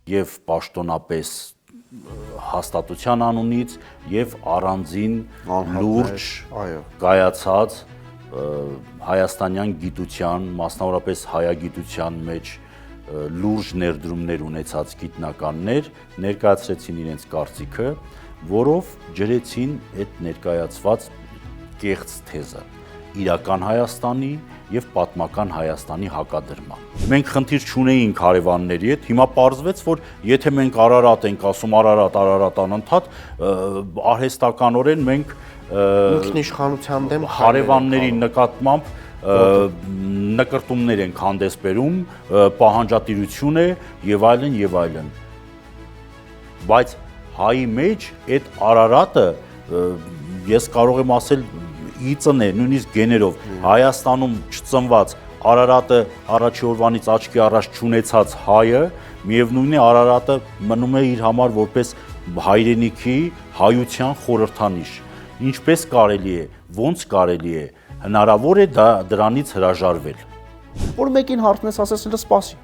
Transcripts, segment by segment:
եւ պաշտոնապես հաստատության անունից եւ առանձին լուրջ կայացած հայաստանյան գիտության, մասնավորապես հայագիտության մեջ լուրջ ներդրումներ ունեցած գիտնականներ ներկայացրեցին իրենց կարծիքը, որով ջրեցին այդ ներկայացված կեղծ թեզը իրական Հայաստանի եւ պատմական Հայաստանի հակադրման։ Մենք խնդիր չունեինք հարևանների հետ, հիմա պարզվեց, որ եթե մենք Արարատ ենք ասում, Արարատ անընդհատ, արհեստականորեն մենք ինքնիշխանության դեմ հարևանների նկատմամբ նկրտումներ ենք հանդես բերում, պահանջատիրություն է եւ այլն եւ այլն։ Բայց հայի մեջ այդ Արարատը ես կարող եմ ասել իծն է, նույնիսկ գեներով Հայաստանում չծնված Արարատը առաջի օրվանից աչքի առաջ չունեցած հայը, միևնույն է Արարատը մնում է իր համար որպես հայրենիքի հայության խորհրդանիշ։ Ինչպես կարելի է, ոնց կարելի է, հնարավոր է դրանից հրաժարվել։ Որ մեկին հարցն ես ասես ինձ սպասի։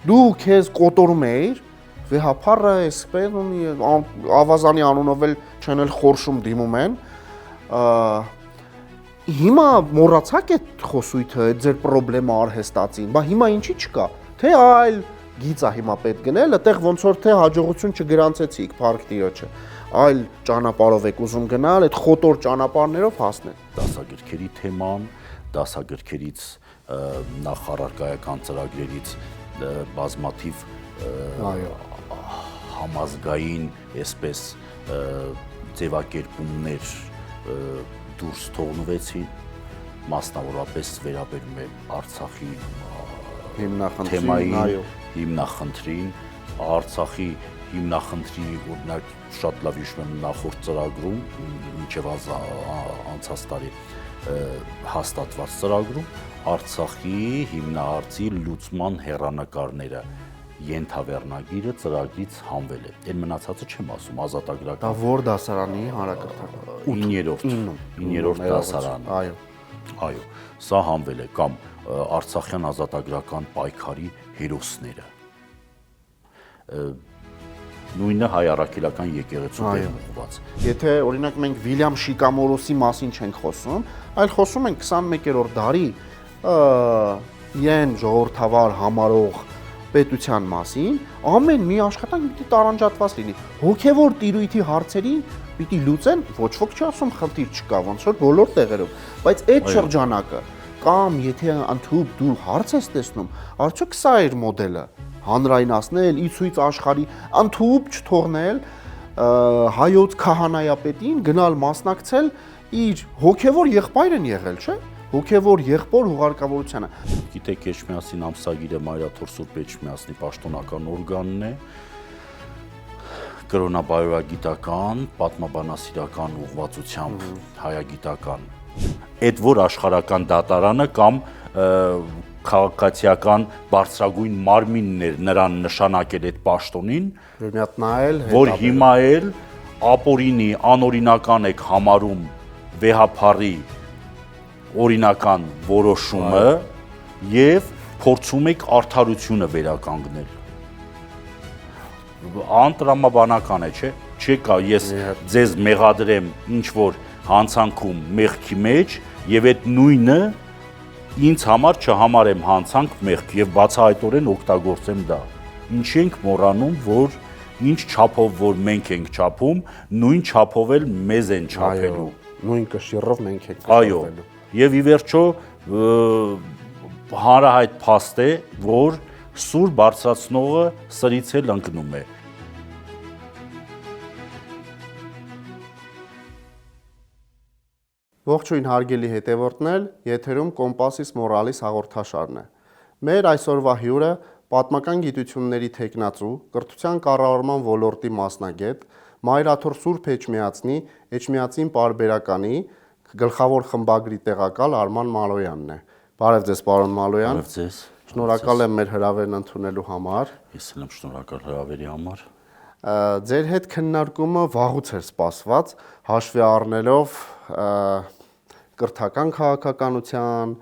Դու քեզ կոտորում էիր, վեհապարը էսպես ավազանի անունով էլ չեն էլ խորշում դիմում են։ Հիմա մոռացաք այդ խոսույթը, այդ ձեր պրոբլեմը արհեստացին, բա հիմա ինչի չկա, թե այլ գիծ է հիմա պետք գնել, այդտեղ ոնց որ թե հաջողություն չգրանցեցիք Փարք Տիրոջը, այլ ճանապարհով եք ուզում գնալ, այդ խոտոր ճանապարհներով հասնել։ Դասագրքերի թեման, դասագրքերից նախարարական ծրագրերից բազմաթիվ համազգային, այսպես ձևակերպումներ դուրս թողնվեցին, մասնավորապես վերաբերում է Արցախի թեմային, հիմնախնդրին, Արցախի հիմնախնդրի, օրինակ շատ լավ հիշում եմ նախորդ ծրագրում, մինչև անցած տարի հաստատված ծրագրում, Արցախի հիմնահարցի լուծման հեռանկարները ենթավեռնագիրը ծրագրից հանվել է։ Այն մնացածը չեմ ասում, ազատագրական։ Դա որ դասարանի հանրակրթական 9-րդ դասարանը։ Այո, սա հանվել է կամ Արցախյան ազատագրական պայքարի հերոսները։ Նույնը հայ առաքելական եկեղեցու դեմ ուղղված։ Եթե օրինակ մենք Վիլյամ Շիկամորոսի մասին չենք խոսում, այլ խոսում ենք 21-րդ դարի իրեն ժողովրդավար համարող պետության մասին, ամեն մի աշխատանք պիտի տարանջատված լինի։ Հոգևոր տիրույթի հարցերին պիտի լուծեն, ոչ ոք չի ասում խնդիր չկա, ոնց որ բոլոր տեղերում, բայց այդ շրջանակը կամ եթե ընդհանուր դու հարց ես տեսնում, արդյոք սա էր մոդելը, հանրայնացնել, ի ցույց աշխարհի ընդհանուր չթողնել հայոց քահանայապետին գնալ մասնակցել իր հոգևոր եղբայր են եղել, չէ՞։ Հոգևոր եղբոր հուղարկավորությանը։ Գիտեք, Էջմիածին ամսագիրը Մայրաթոր Սուրբ Էջմիածնի պաշտոնական օրգանն է, կրոնաբարոյագիտական, պատմաբանասիրական ուղղվածությամբ հայագիտական։ Այդ որ աշխարհական դատարանը կամ քաղաքացիական բարձրագույն մարմինն էր նրան նշանակել այդ պաշտոնին, որ հիմա էլ ապօրինի անօրինական եք համարում վեհապարի օրինական որոշումը եւ փորձում եք արդարությունը վերականգնել։ Անտրամաբանական է, չէ՞։ Չեկա ես ձեզ մեղադրեմ ինչ որ հանցանքում մեղքի մեջ եւ այդ նույնը ինձ համար չհամարեմ հանցանք մեղք եւ բացահայտորեն օգտագործեմ դա։ Ինչի ենք մոռանում, որ ինչ չափով որ մենք ենք չափում, նույն չափով էլ մեզ են չափելու։ Նույն կշիռով մենք ենք չափելու։ Եվ ի վերջո հանրահայտ փաստ է, որ սուր բարձրացնողը սրից էլ ընկնում է։ Ողջույն հարգելի հետևորդներ, եթերում Կոմպասիս Մորալիս հաղորդաշարն է։ Մեր այսօրվա հյուրը պատմական գիտությունների թեկնածու, կրթության կառավարման ոլորտի մասնագետ, Մայրաթոր Սուրբ Էջմիածնի Էջմիածին պարբերականի գլխավոր խմբագրի տեղակալ Արման Մալոյանն է։ Բարև ձեզ, պարոն Մալոյան։ Բարև ձեզ։ Շնորհակալ եմ մեր հրավերն ընդունելու համար։ Ես էլ եմ շնորհակալ հրավերի համար։ Ձեր հետ քննարկումը վաղուց էր սպասված, հաշվի առնելով կրթական քաղաքականության,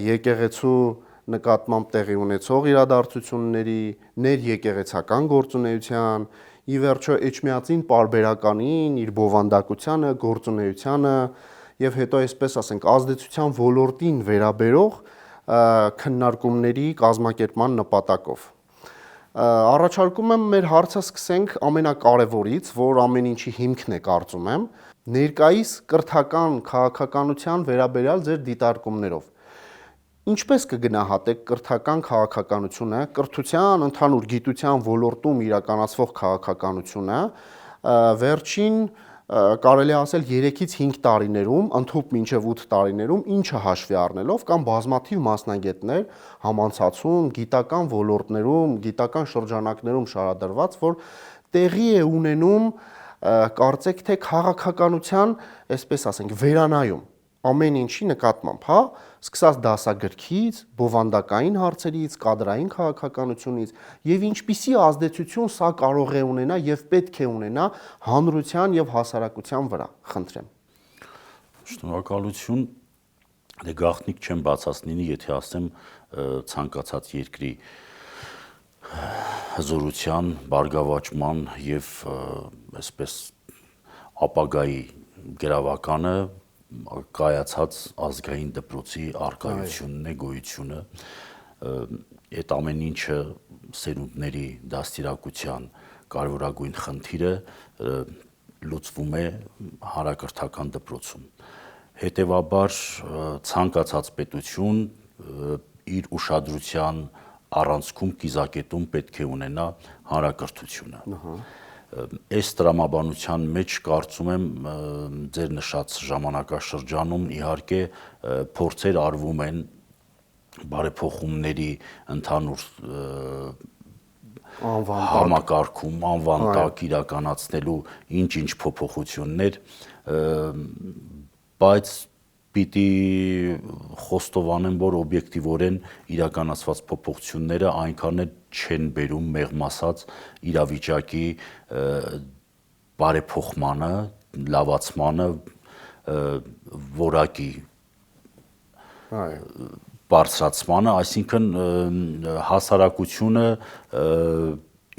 եկեղեցու նկատմամբ տեղի ունեցող իրադարձությունների, ներեկեղեցական գործունեության, ի վերջո Էջմիածին պարբերականին, իր բովանդակությանը, գործունեությանը եւ հետո այսպես ասենք ազդեցության ոլորտին վերաբերող քննարկումների կազմակերպման նպատակով։ Առաջարկում եմ մեր հարցը սկսենք ամենակարևորից, որ ամեն ինչի հիմքն է կարծում եմ, ներկայիս կրթական քաղաքականության վերաբերյալ ձեր դիտարկումներով։ Ինչպես կգնահատեք կրթական քաղաքականությունը, կրթության, ընդհանուր գիտության ոլորտում իրականացվող քաղաքականությունը, վերջին կարելի ասել 3-ից 5 տարիներում, ընդհուպ մինչև 8 տարիներում, ինչը հաշվի առնելով կամ բազմաթիվ մասնագետներ համանցացում, գիտական ոլորտներում, գիտական շրջանակներում շարադրված, որ տեղի է ունենում, կարծեք թե քաղաքականության, այսպես ասենք, վերանայում ամեն ինչի նկատմամբ, հա, սկսած դասագրքից, բովանդակային հարցերից, կադրային քաղաքականությունից եւ ինչպիսի ազդեցություն սա կարող է ունենա եւ պետք է ունենա հանրության եւ հասարակության վրա, խնդրեմ։ Շնորհակալություն։ Դե գաղտնիք չեմ բացասնի, եթե ասեմ ցանկացած երկրի հզորության, բարգավաճման եւ այսպես ապագայի գրավականը կայացած ազգային դպրոցի արկայությունն է, գոյությունը, այդ ամեն ինչը սերունդների դաստիարակության կարևորագույն խնդիրը լուծվում է հանրակրթական դպրոցում։ Հետևաբար ցանկացած պետություն իր ուշադրության առանցքում կիզակետում պետք է ունենա հանրակրթությունը։ Այս տրամաբանության մեջ կարծում եմ ձեր նշած ժամանակաշրջանում իհարկե փորձեր արվում են բարեփոխումների ընդհանուր համակարգում, անվան տակ իրականացնելու ինչ-ինչ փոփոխություններ, բայց պիտի խոստովանեմ, որ օբյեկտիվորեն իրականացված փոփոխությունները այնքան էլ չեն բերում մեղմ ասած իրավիճակի բարեփոխմանը, լավացմանը, որակի բարձրացմանը, այսինքն հասարակությունը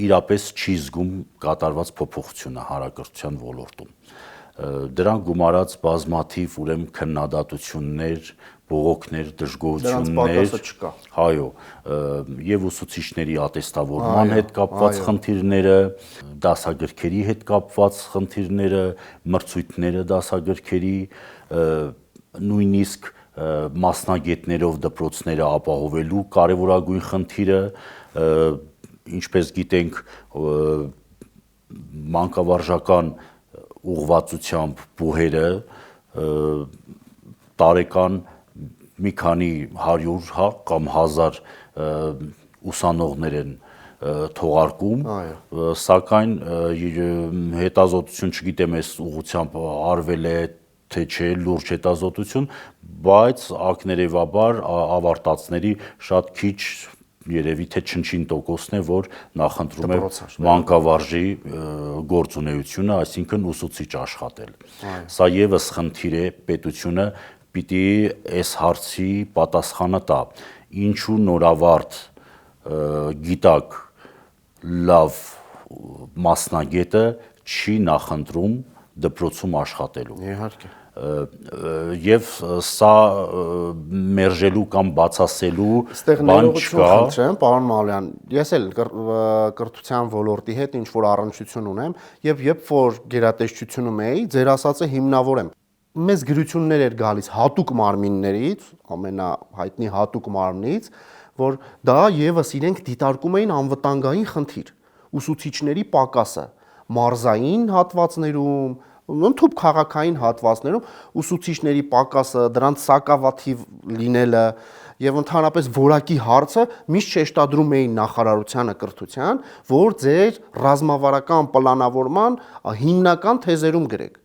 իրապես չի զգում կատարված փոփոխությունը հանրակրթության ոլորտում։ Դրան գումարած բազմաթիվ ուրեմն քննադատություններ, բողոքներ, դժգոհություններ, այո, եւ ուսուցիչների ատեստավորման հետ կապված խնդիրները, դասագրքերի հետ կապված խնդիրները, մրցույթները դասագրքերի, նույնիսկ մասնագետներով դպրոցները ապահովելու կարևորագույն խնդիրը, ինչպես գիտենք, մանկավարժական ուղղվածությամբ բուհերը տարեկան մի քանի 100 կամ 1000 ուսանողներ են թողարկում, սակայն հետազոտություն չգիտեմ այս ուղղությամբ արվել է թե չէ, լուրջ հետազոտություն, բայց ակներևաբար ավարտածների շատ քիչ, երևի թե չնչին տոկոսն է, որ նախընտրում է մանկավարժի գործունեությունը, այսինքն ուսուցիչ աշխատել։ Սա եւս խնդիր է, պետությունը պիտի այս հարցի պատասխանը տա, ինչու նորավարտ գիտակ լավ մասնագետը չի նախընտրում դպրոցում աշխատելու։ Իհարկե։ Եվ սա մերժելու կամ բացասելու բան չկա։ Խնդրեմ, պարոն Մալյան, ես էլ կրթության ոլորտի հետ ինչ որ առնչություն ունեմ, եւ երբ որ գերատեսչությունում էի, ձեր ասածը հիմնավորեմ։ Մեզ գրություններ էր գալիս հատուկ մարմիններից, ամենահայտնի հատուկ մարմնից, որ դա եւս իրենք դիտարկում էին անվտանգային խնդիր, ուսուցիչների պակասը, մարզային հատվածներում, ընդհանուր քաղաքային հատվածներում ուսուցիչների պակասը, դրանց սակավաթիվ լինելը եւ ընդհանրապես որակի հարցը միշտ շեշտադրում էին նախարարությանը կրթության, որ ձեր ռազմավարական պլանավորման հիմնական թեզերում գրեք։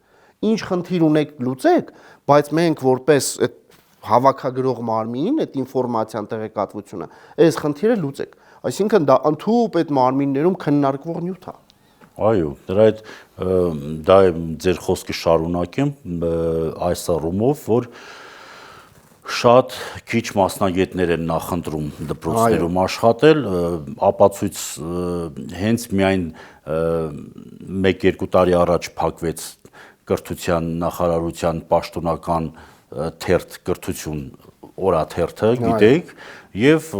Ինչ խնդիր ունեք լուծեք, բայց մենք որպես այդ հավաքագրող մարմին, այդ ինֆորմացիան տեղեկատվությունը, այս խնդիրը լուծեք։ Այսինքն դա ընդհանուր այդ մարմիններում քննարկվող նյութ է։ Այո, դա ձեր խոսքը շարունակեմ այս առումով, որ շատ քիչ մասնագետներ են նախընտրում դպրոցներում աշխատել, ապացույց հենց միայն 1-2 տարի առաջ փակվեց կրթության նախարարության պաշտոնական թերթ կրթություն օրաթերթը, գիտեք, եւ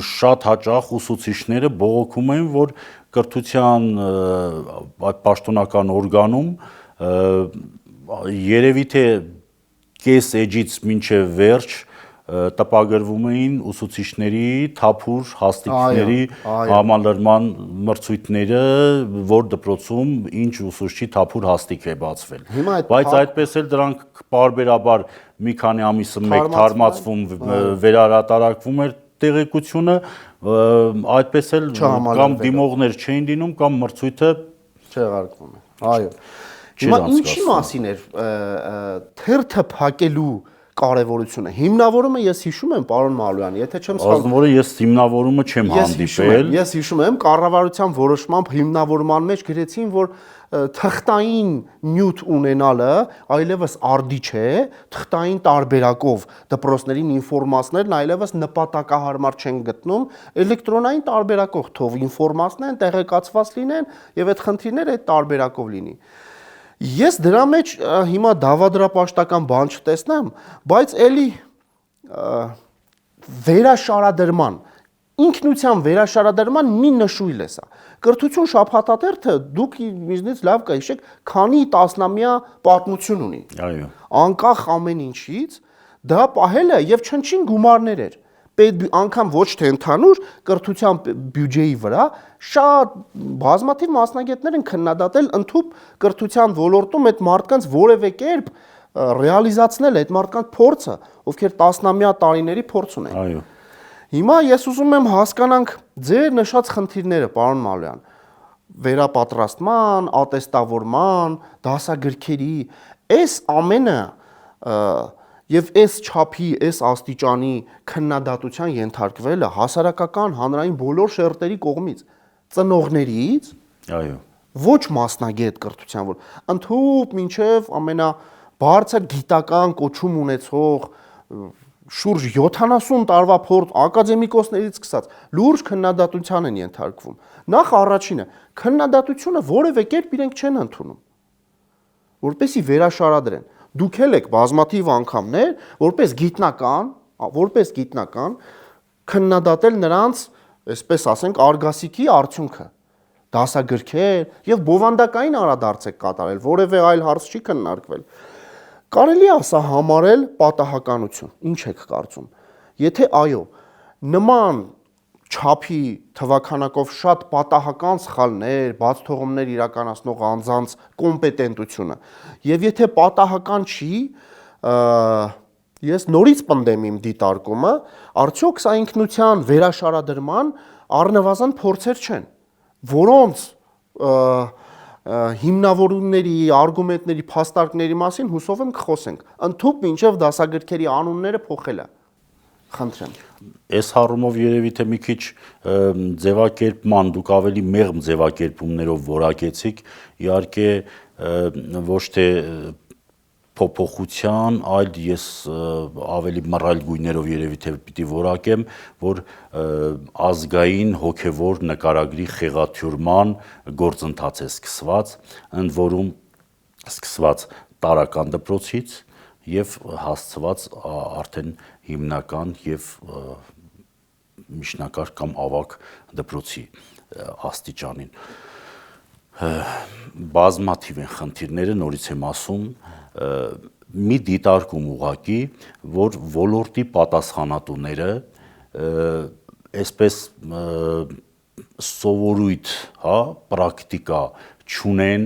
շատ հաճախ ուսուցիչները բողոքում են, որ կրթության պաշտոնական օրգանում երևի թե կես էջից մինչև վերջ տպագրվում էին ուսուցիչների թափուր հաստիքների համալրման մրցույթները, որ դպրոցում ինչ ուսուցչի թափուր հաստիք է բացվել։ Բայց այդպես էլ դրանք պարբերաբար մի քանի ամիսը մեկ թարմացվում, վերահրատարակվում էր տեղեկությունը, այդպես էլ կամ դիմողներ չէին լինում, կամ մրցույթը չեղարկվում էր։ Այո։ Հիմա ինչի մասին էր թերթը փակելու կարևորությունը։ Հիմնավորումը ես հիշում եմ, պարոն Մալոյան, եթե չեմ սխալվում։ Ազնվորը ես հիմնավորումը չեմ հանդիպել։ Ես հիշում եմ, կառավարության որոշմամբ հիմնավորման մեջ գրեցին, որ թղթային նյութ ունենալը այլևս արդի չէ, թղթային տարբերակով դպրոցներին ինֆորմացներն այլևս նպատակահարմար չեն գտնում, էլեկտրոնային տարբերակով թող ինֆորմացնեն, տեղեկացված լինեն եւ այդ խնդիրները այդ տարբերակով լինի։ Ես դրա մեջ հիմա դավադրապաշտական բան չտեսնեմ, բայց էլի վերաշարադրման, ինքնության վերաշարադրման մի նշույլ է սա։ Կրթություն շաբաթաթերթը դուք ինձնից լավ կհիշեք, քանի տասնամյա պատմություն ունի։ Այո։ Անկախ ամեն ինչից դա պահելը եւ չնչին գումարներ էր։ Անգամ ոչ թե ընդհանուր կրթության բյուջեի վրա շատ բազմաթիվ մասնագետներ են քննադատել ընդհանուր կրթության ոլորտում այդ մարդկանց որևէ կերպ ռեալիզացնել այդ մարդկանց փորձը, ովքեր տասնամյա տարիների փորձ ունեն։ Այո։ Հիմա ես ուզում եմ հասկանանք ձեր նշած խնդիրները, պարոն Մալոյան, վերապատրաստման, ատեստավորման, դասագրքերի, այս ամենը եւ այս չափի, այս աստիճանի քննադատության ենթարկվելը հասարակական հանրային բոլոր շերտերի կողմից, ծնողներից, այո, ոչ մասնագետ կրթության, որ ընդհանուր մինչև ամենաբարձր գիտական կոչում ունեցող շուրջ 70 տարվա փորձ ակադեմիկոսներից սկսած լուրջ քննադատության են ենթարկվում։ Նախ առաջինը, քննադատությունը որևէ կերպ իրենք չեն ընդունում, որպեսզի վերաշարադրեն։ Դուք էլ եք բազմաթիվ անգամներ, որպես գիտնական քննադատել նրանց, այսպես ասենք, արգասիքի արդյունքը, դասագրքեր եւ բովանդակային արադարձ եք կատարել, որևէ այլ հարց չի քննարկվել։ Կարելի է սա համարել պատահականություն։ Ինչ եք կարծում։ Եթե այո, նման չափի թվականակով շատ պատահական սխալներ, բացթողումներ իրականացնող անձանց կոմպետենտությունը, եւ եթե պատահական չի, ես նորից պնդեմ իմ դիտարկումը, արդյոք սա ինքնության վերաշարադրման առնվազն փորձեր չեն, որոնց հիմնավորումների, արգումենտների, փաստարկների մասին հուսով եմ կխոսենք, ընդհանուր մինչև դասագրքերի անունները փոխելը։ Խնդրեմ։ Այս հարումով երևի թե մի քիչ ձևակերպման, դուք ավելի մեղմ ձևակերպումներով որակեցիք, իհարկե ոչ թե փոփոխության, այլ ես ավելի մռայլ գույներով երևի թե պիտի որակեմ, որ ազգային հոգևոր նկարագրի խեղաթյուրման գործընթաց է սկսված, ընդ որում սկսված տարրական դպրոցից եւ հասցված արդեն հիմնական եւ միջնակարգ կամ ավագ դպրոցի աստիճանին։ Բազմաթիվ են խնդիրները, նորից եմ ասում, մի դիտարկում ուղղակի, որ ոլորտի պատասխանատուները այսպես սովորույթ, պրակտիկա չունեն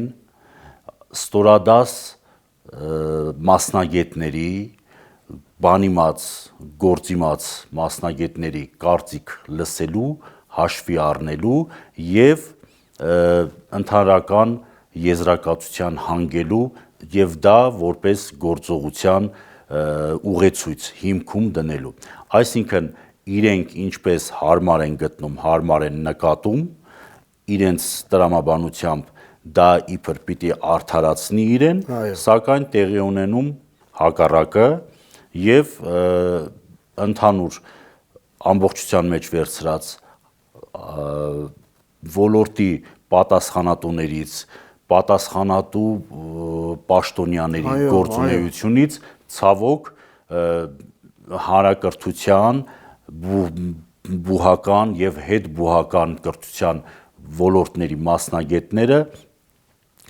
ստորադաս մասնագետների, բանիմաց, գործիմաց մասնագետների կարծիք լսելու, հաշվի առնելու եւ ընդհանրական եզրակացության հանգելու եւ դա որպես գործողության ուղեցույց հիմքում դնելու։ Այսինքն իրենք ինչպես հարմար են գտնում, հարմար են նկատում, իրենց տրամաբանությամբ դա իբր պիտի արդարացնի իրեն, սակայն տեղի ունենում հակառակը եւ ընդհանուր ամբողջության մեջ վերցրած ոլորտի պատասխանատուներից, պատասխանատու պաշտոնյաների գործունեությունից ցավոք հանրակրթության, բուհական եւ հետբուհական կրթության ոլորտների մասնագետները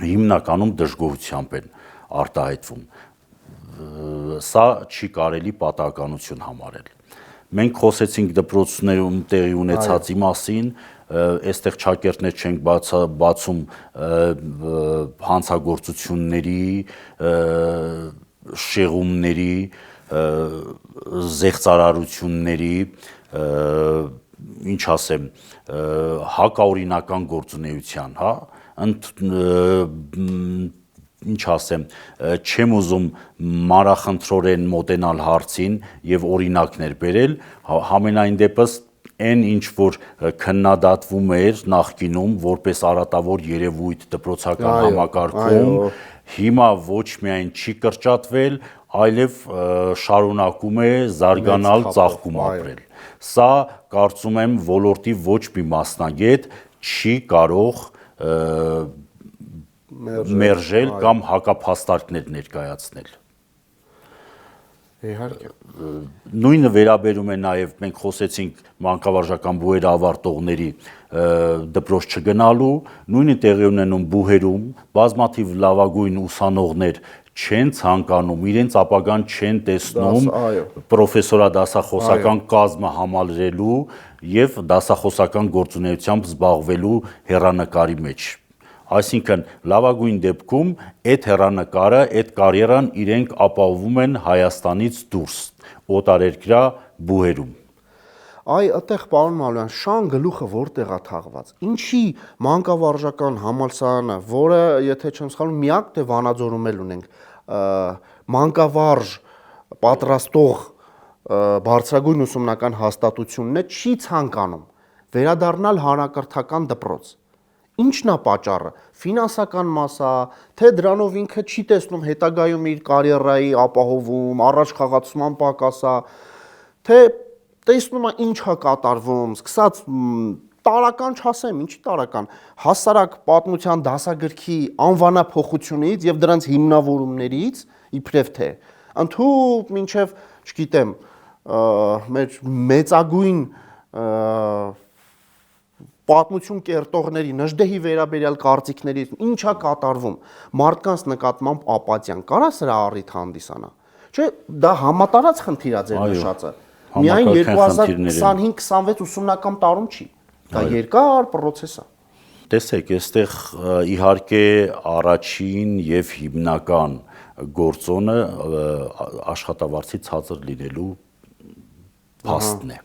հիմնականում դժգոհությամբ են արտահայտվում։ Սա չի կարելի պատահականություն համարել։ Մենք խոսեցինք դպրոցներում տեղի ունեցածի մասին, այստեղ չակերտներ չենք բացում հանցագործությունների, շեղումների, զեղծարարությունների, ինչ ասեմ, հակաօրինական գործունեության, հա, ինչ ասեմ, չեմ ուզում մանրախնդրորեն մոտենալ հարցին եւ օրինակներ բերել, համենայն դեպս այն ինչ որ քննադատվում էր նախկինում որպես արատավոր երևույթ դպրոցական համակարգում, հիմա ոչ միայն չի կրճատվել, այլև շարունակում է զարգանալ, ծաղկում ապրել։ Սա կարծում եմ ոլորտի ոչ մի մասնագետ չի կարող մերժել կամ հակափաստարկներ ներկայացնել։ Իհարկե։ Նույնը վերաբերում է նաև մենք խոսեցինք մանկավարժական բուհերը ավարտողների դպրոց չգնալու, նույնը տեղի ունենում բուհերում, բազմաթիվ լավագույն ուսանողներ չեն ցանկանում, իրենց ապագան չեն տեսնում պրոֆեսորադասախոսական կազմը համալրելու եւ դասախոսական գործունեությամբ զբաղվելու հեռանկարի մեջ։ Այսինքն լավագույն դեպքում այդ հեռանկարը, այդ կարիերան իրենք ապահովում են Հայաստանից դուրս, օտարերկրյա բուհերում։ Այ այդտեղ պարոն Մալոյան, շան գլուխը որտեղ է թաղված։ Ինչի մանկավարժական համալսարանը, որը եթե չեմ սխալվում, միակ թե Վանաձորում էլ ունենք, մանկավարժ պատրաստող բարձրագույն ուսումնական հաստատությունն է, չի ցանկանում վերադառնալ հանրակրթական դպրոց։ Ինչն է պատճառը։ Ֆինանսական մասա, թե դրանով ինքը չի տեսնում հետագայում իր կարիերայի ապահովում, առաջ խաղացման պակասա, թե տեսնում է ինչ է կատարվում, սկսած տարական չասեմ, ինչի տարական, հասարակ պատմության դասագրքի անվանափոխությունից եւ դրանց հիմնավորումներից իբրև թե ընդհանուր մինչեւ, չգիտեմ, մեր մեծագույն պատմություն կերտողների Նժդեհի վերաբերյալ կարծիքներից ինչա կատարվում մարդկանց նկատմամբ ապաթիան կարա սրա առիթ հանդիսանա, չէ, դա համատարած խնդիր է ձեր նշածը, միայն 2025-26 ուսումնական տարում չի, դա երկար պրոցես է։ Տեսեք, այստեղ իհարկե առաջին եւ հիմնական գործոնը աշխատավարձի ցածր լինելու փաստն է։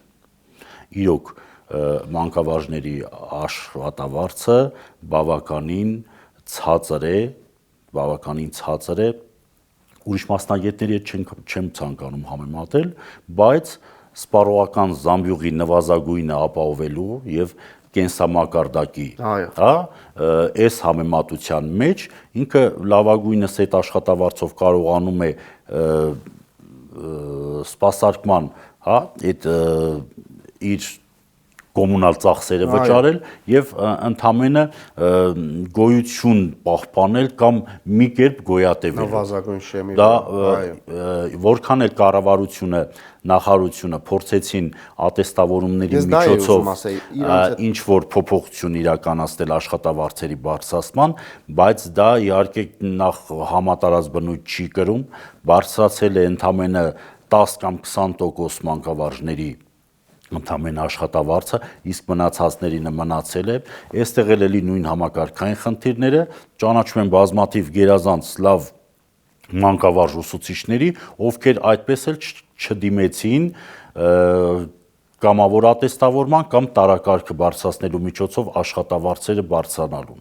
Իրոք մանկավարժների աշխատավարձը բավականին ցածր է, ուրիշ մասնագետների հետ չեմ ցանկանում համեմատել, բայց սպառողական զամբյուղի նվազագույնը ապահովելու եւ կենսամակարդակի, հա, այս համեմատության մեջ ինքը լավագույնս այդ աշխատավարձով կարողանում է սպասարկման, հա, այդ իր կոմունալ ծախսերը վճարել եւ ընդամենը գոյություն պահպանել կամ մի կերպ գոյատևել։ Նվազագույն շեմի։ Դա որքան էլ կառավարությունը, նախարարությունը փորձեցին ատեստավորումների միջոցով ինչ որ փոփոխություն իրականացնել աշխատավարձերի բարձրացման, բայց դա իհարկե նախ համատարած բնույթ չի կրում, բարձրացել է ընդամենը 10 կամ 20% մանկավարժների ընդամենը աշխատավարձը, իսկ մնացածներին մնացել է, այստեղ էլի նույն համակարգային խնդիրները, ճանաչում են բազմաթիվ գերազանց լավ մանկավարժ ուսուցիչների, ովքեր այդպես էլ չդիմեցին կամավոր ատեստավորման կամ տարակարգը բարձրացնելու միջոցով աշխատավարձերը բարձրանալու։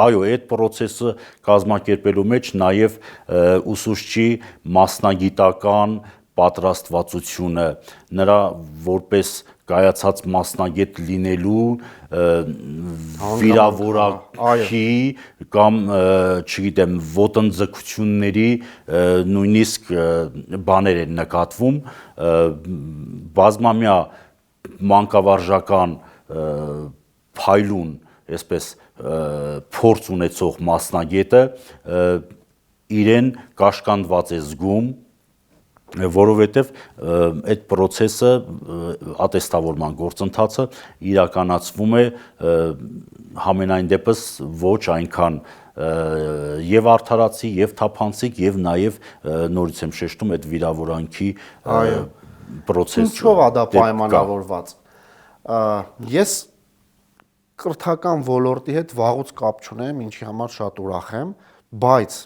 Այո, այդ process-ը կազմակերպելու մեջ նաև ուսուցչի մասնագիտական պատրաստվածությունը, նրա որպես կայացած մասնագետ լինելու վիրավորակի կամ չգիտեմ ոտնձգությունների նույնիսկ բաներ են նկատվում բազմամյա մանկավարժական փայլուն այսպես փորձ ունեցող մասնագետը իրեն կաշկանդված է զգում որովհետև այդ process-ը ատեստավորման գործընթացը իրականացվում է համենայն դեպս ոչ այնքան եւ արդարացի եւ թափանցիկ եւ նաեւ նորից եմ շեշտում այդ վիրավորանքի process-ը ինչով է դա պայմանավորված ես կրթական ոլորտի հետ վաղուց կապ չունեմ ինչի համար շատ ուրախ եմ բայց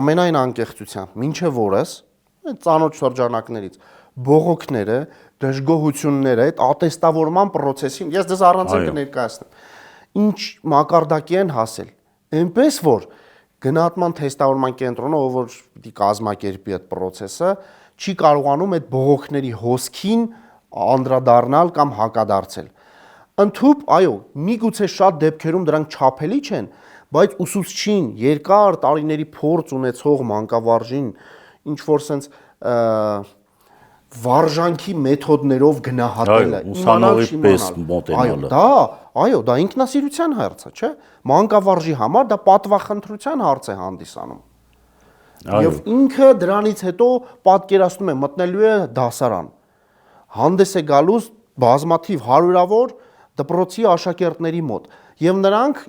ամենայն անկեղծությամբ մինչև օրս ծանոթ շրջանակներից բողոքները, դժգոհությունները այդ ատեստավորման process-ին ես դες առանցին կներկայացնեմ ինչ մակարդակի են հասել այնպես որ գնահատման թեստավորման կենտրոնը ով որ պիտի կազմակերպի այդ process-ը չի կարողանում այդ բողոքների հոսքին անդրադառնալ կամ հակադարձել ընդհուպ այո միգուցե շատ դեպքերում դրանք չափելի չեն բայց ուսուցչին երկար տարիների փորձ ունեցող մանկավարժին ինչ որ sense վարժանքի մեթոդներով գնահատելը ուսանողի պես մոտենալը այո դա ինքնասիրության հարց է չէ մանկավարժի համար դա պատվախնդրության հարց է հանդիսանում եւ ինքը դրանից հետո պատկերացնում է մտնելու է դասարան հանդես է գալուս բազմաթիվ հարյուրավոր դպրոցի աշակերտների մոտ եւ նրանք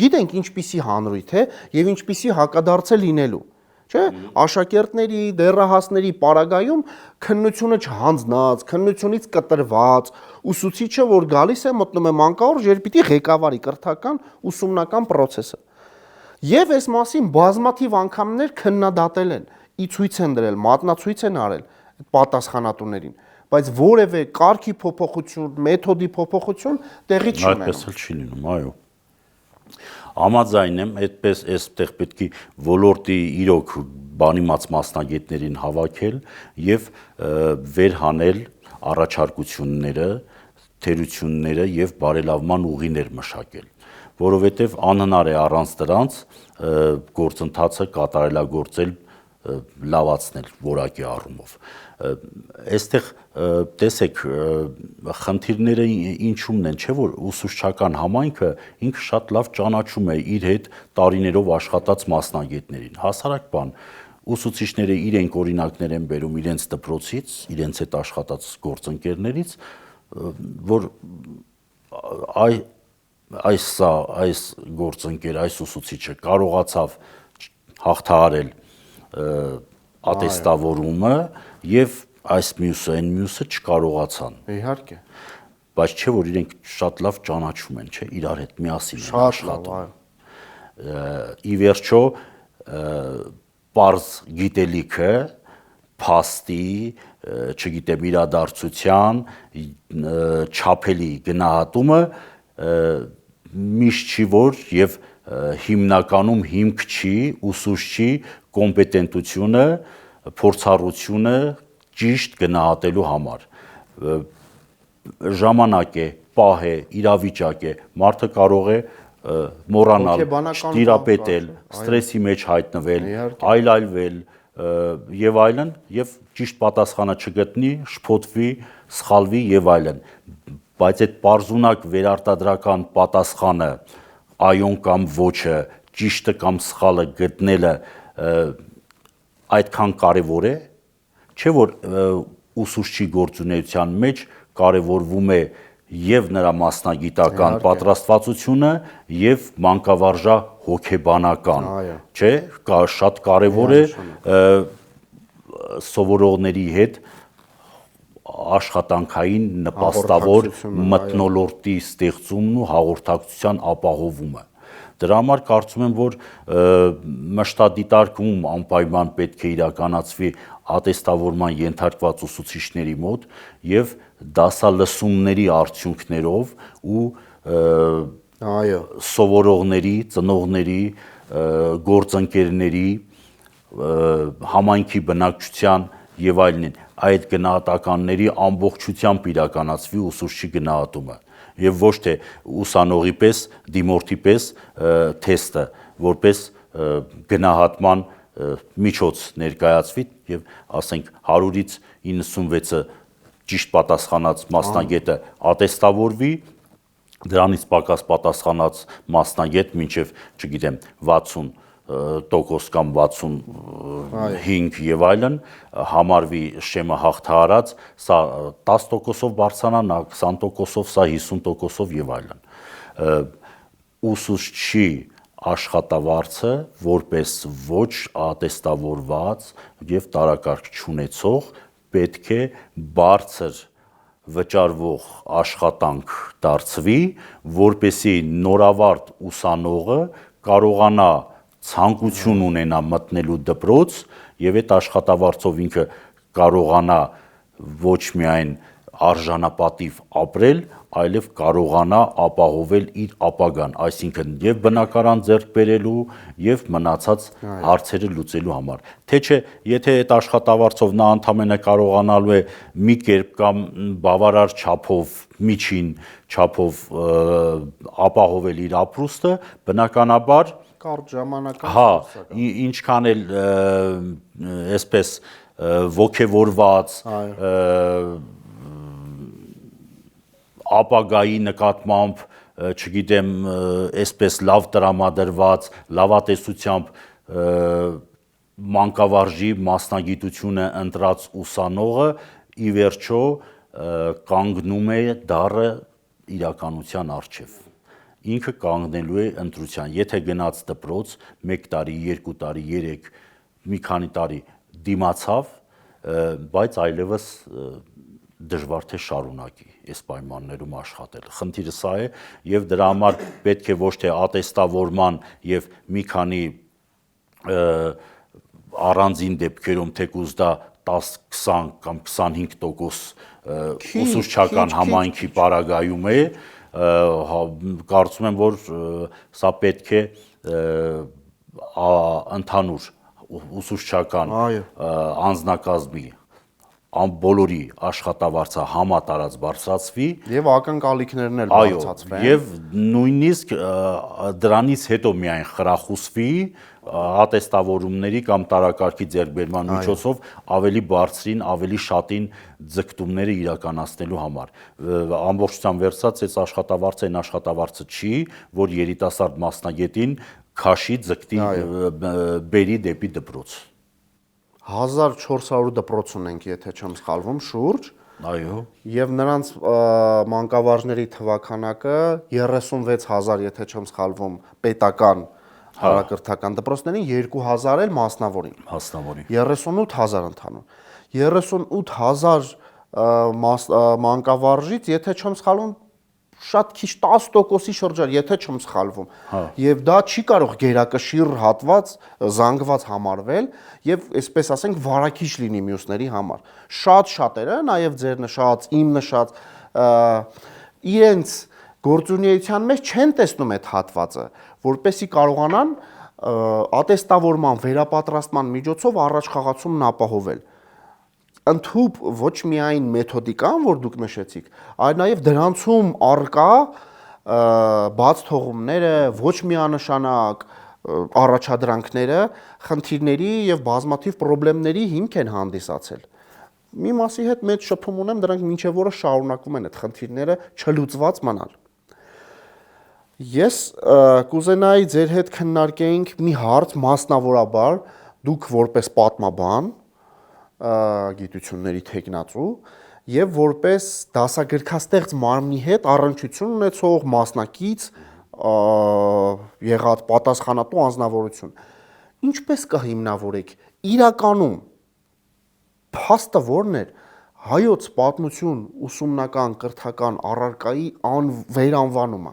գիտենք ինչպիսի հանրույթ է եւ ինչպիսի հակադարձ է լինելու չէ աշակերտների դեռահասների պարագայում քննությունը չհանձնած քննությունից կտրված ուսուցիչը որ գալիս է մտնում է մանկավարժ երբ պիտի ղեկավարի կրթական ուսումնական process-ը եւ այս մասին բազմաթիվ անգամներ քննադատել են ի ցույց են դրել մատնացույց են արել այդ պատասխանատուներին բայց որևէ կարգի փոփոխություն մեթոդի փոփոխություն տեղի չի ունենում այդպես էլ չի լինում այո համաձայն եմ այդպես այստեղ պետք է ոլորտի իրոք բանիմաց մասնագետներին հավաքել եւ վերհանել առաջարկությունները թերությունները եւ բարելավման ուղիներ մշակել որովհետեւ անհնար է առանց դրանց գործընթացը կատարելագործել լավացնել որակի առումով այստեղ տեսեք խնդիրները ինչումն են չէ որ ուսուցչական համայնքը ինքը շատ լավ ճանաչում է իր հետ տարիներով աշխատած մասնագետներին հասարակ բան ուսուցիչները իրենք օրինակներ են բերում իրենց դպրոցից իրենց հետ աշխատած գործընկերներից որ այս գործընկեր այս ուսուցիչը կարողացավ հաղթահարել ատեստավորումը եւ այս մյուսը այն մյուսը չկարողացան իհարկե բայց չէ որ իրենք շատ լավ ճանաչում են չէ իրար հետ միասին են աշխատում ի վերջո պարզ գիտելիքը փաստի չգիտեմ իրադարձության չափելի գնահատումը միշտ չի որ եւ հիմնականում հիմք չի ուսուցչի կոմպետենտությունը փորձառությունը ճիշտ գնահատելու համար ժամանակ է պահ է իրավիճակ է մարդը կարող է մոռանալ տիրապետել ստրեսի մեջ հայտնվել այլայլվել եւ այլն եւ ճիշտ պատասխանը չգտնի շփոթվի սխալվի եւ այլն բայց այդ պարզունակ վերարտադրական պատասխանը այոն կամ ոչը ճիշտը կամ սխալը գտնելը այդքան կարևոր է չէ որ ուսուցչի գործունեության մեջ կարևորվում է եւ նրա մասնագիտական պատրաստվածությունը եւ մանկավարժա հոգեբանական չէ շատ կարևոր է սովորողների հետ աշխատանքային նպաստավոր մթնոլորտի ստեղծումն ու հաղորդակցության ապահովումը դրա համար կարծում եմ որ մշտադիտարկում անպայման պետք է իրականացվի ատեստավորման ենթարկված ուսուցիչների մոտ եւ դասալսումների արդյունքներով ու սովորողների, ծնողների, գործընկերների, համայնքի բնակչության եւ այլն, այդ գնահատականների ամբողջությամբ իրականացվի ուսուցչի գնահատումը եւ ոչ թե ուսանողի պես, դիմորդի պես թեստը որպես գնահատման միջոց ներկայացվի եւ ասենք 100-ից 96-ը ճիշտ պատասխանած մասնագետը ատեստավորվի, դրանից պակաս պատասխանած մասնագետ մինչև, չգիտեմ, 60% կամ 65 եւ այլն համարվի շեմը հաղթահարած, սա 10%-ով բարձրանա, նա 20%-ով, սա 50%-ով եւ այլն։ Ուսուցչի աշխատավարձը որպես ոչ ատեստավորված եւ տարակարգ չունեցող պետք է բարձր վճարվող աշխատանք դարձվի, որպեսզի նորավարտ ուսանողը կարողանա ցանկություն ունենա մտնելու դպրոց եւ այդ աշխատավարձով ինքը կարողանա ոչ միայն արժանապատիվ ապրել, այլև կարողանա ապահովել իր ապագան, այսինքն եւ բնակարան ձեռք բերելու եւ մնացած հարցերը լուծելու համար։ Թե չէ, եթե այդ աշխատավարձով նա ընդամենը կարողանալու է մի կերպ կամ բավարար չափով, միջին չափով ապահովել իր ապրուստը, բնականաբար կարճ ժամանակով հա, ինչքան էլ այսպես ոգևորված ապագայի նկատմամբ, չգիտեմ, այսպես լավ տրամադրված, լավատեսությամբ մանկավարժի մասնագիտությունը ընտրած ուսանողը ի վերջո կանգնում է դառը իրականության առջև։ Ինքը կանգնելու է ընտրության։ Եթե գնաց դպրոց 1 տարի, 2 տարի, 3, մի քանի տարի դիմացավ, բայց այլևս դժվար թե շարունակի այս պայմաններում աշխատել։ Խնդիրը սա է եւ դրա համար պետք է ոչ թե ատեստավորման եւ մի քանի առանձին դեպքերում թեկուզ դա 10, 20 կամ 25% ուսուցչական համայնքի պարագայում է, կարծում եմ, որ սա պետք է ընդհանուր ուսուցչական անձնակազմի բոլորի աշխատավարձը համատարած բարձրացվի եւ ակնկալիքներն էլ բարձրացվեն եւ նույնիսկ դրանից հետո միայն խրախուսվի ատեստավորումների կամ տարակարգի ձեռքբերման միջոցով ավելի բարձրին, ավելի շատին ձգտումները իրականացնելու համար։ Ամբողջությամբ վերցած, այս աշխատավարձը այն աշխատավարձը չի, որ երիտասարդ մասնագետին քաշի ձգտի բերի դեպի դպրոց։ 1400 դպրոց ունենք, եթե չեմ սխալվում, շուրջ։ Այո։ Եվ նրանց մանկավարժների թվաքանակը 36000, եթե չեմ սխալվում, պետական հանրակրթական դպրոցներին, 2000 էլ մասնավորին։ 38000 ընդհանուր։ 38000 մանկավարժից, եթե չեմ սխալվում, շատ քիչ 10%-ի շրջան, եթե չեմ սխալվում։ Եվ դա չի կարող գերակշիռ հատված զանգված համարվել եւ այսպես ասենք վարակիչ լինի մյուսների համար։ Շատ շատերը, նաեւ ձեր նշած, իմ նշած, իրենց գործունեության մեջ չեն տեսնում այդ հատվածը, որպեսզի կարողանան ատեստավորման վերապատրաստման միջոցով առաջխաղացումն ապահովել։ Ընդհուպ ոչ միայն մեթոդիկան, որ դուք նշեցիք, այլ նաև դրանցում առկա բաց թողումները, ոչ միանշանակ առաջադրանքները խնդիրների եւ բազմաթիվ խնդիրների հիմք են հանդիսացել։ Մի մասի հետ մեծ շփում ունեմ, դրանք մինչև օրը շարունակվում են այդ խնդիրները չլուծված մնալ։ Ես կուզենայի ձեր հետ քննարկեինք մի հարց մասնավորաբար, դուք որպես պատմաբան, գիտությունների թեկնածու եւ որպես դասագրքաստեղծ մարմնի հետ առնչություն ունեցող մասնակից եղած պատասխանատու անձնավորություն, ինչպես կհիմնավորեք իրականում փաստը որն էր հայոց պատմություն ուսումնական կրթական առարկայի վերանվանումը,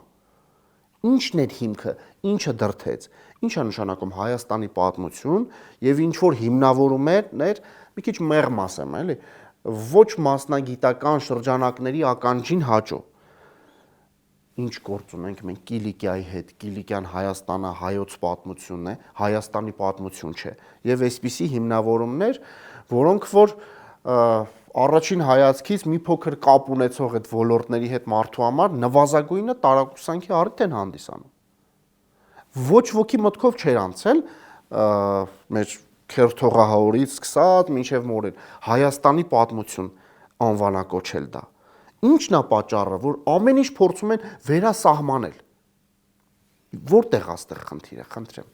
ինչն էր հիմքը, ինչը դրդեց, ինչ է նշանակում Հայաստանի պատմություն եւ ինչ որ հիմնավորումներ, մի քիչ մեղմ ասեմ, էլի, ոչ մասնագիտական շրջանակների ականջին հաճո։ Ինչ գործ ունենք մենք Կիլիկիայի հետ, Կիլիկյան Հայաստանը հայոց պատմությունն է, Հայաստանի պատմություն չէ։ Եվ այսպիսի հիմնավորումներ, որոնք որ առաջին հայացքից մի փոքր կապ ունեցող այդ ոլորտների հետ մարդու համար նվազագույնը տարակուսանքի առիթ են հանդիսանում։ Ոչ ոքի մտքով չէր անցել մեր քերթողահորից սկսած մինչև մորեն Հայաստանի պատմություն անվանակոչել դա։ Ինչն է պատճառը, որ ամեն ինչ փորձում են վերասահմանել։ Որտեղ աստեղ խնդիրը, խնդրեմ։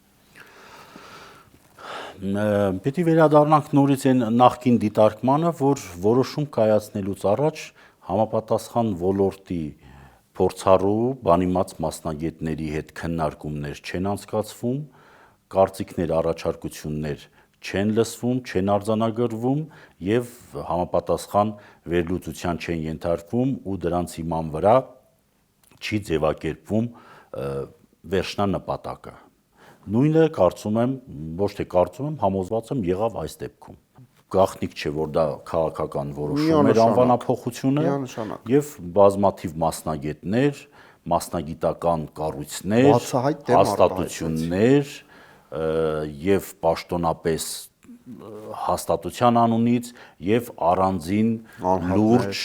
Պետք է վերադառնանք նորից այն նախկին դիտարկմանը, որ որոշում կայացնելուց առաջ համապատասխան ոլորտի փորձառու բանիմաց մասնագետների հետ քննարկումներ չեն անցկացվում, կարծիքներ, առաջարկություններ չեն լսվում, չեն արձանագրվում եւ համապատասխան վերլուծության չեն ենթարկվում ու դրանց հիման վրա չի ձևակերպվում վերջնանպատակը։ Նույնը կարծում եմ, ոչ թե կարծում եմ, համոզված եմ եղավ այս դեպքում։ Գաղտնիք չէ, որ դա քաղաքական որոշում էր անվանափոխությունը եւ բազմաթիվ մասնագետներ, մասնագիտական կառույցներ, հաստատություններ եւ պաշտոնապես հաստատության անունից եւ առանձին լուրջ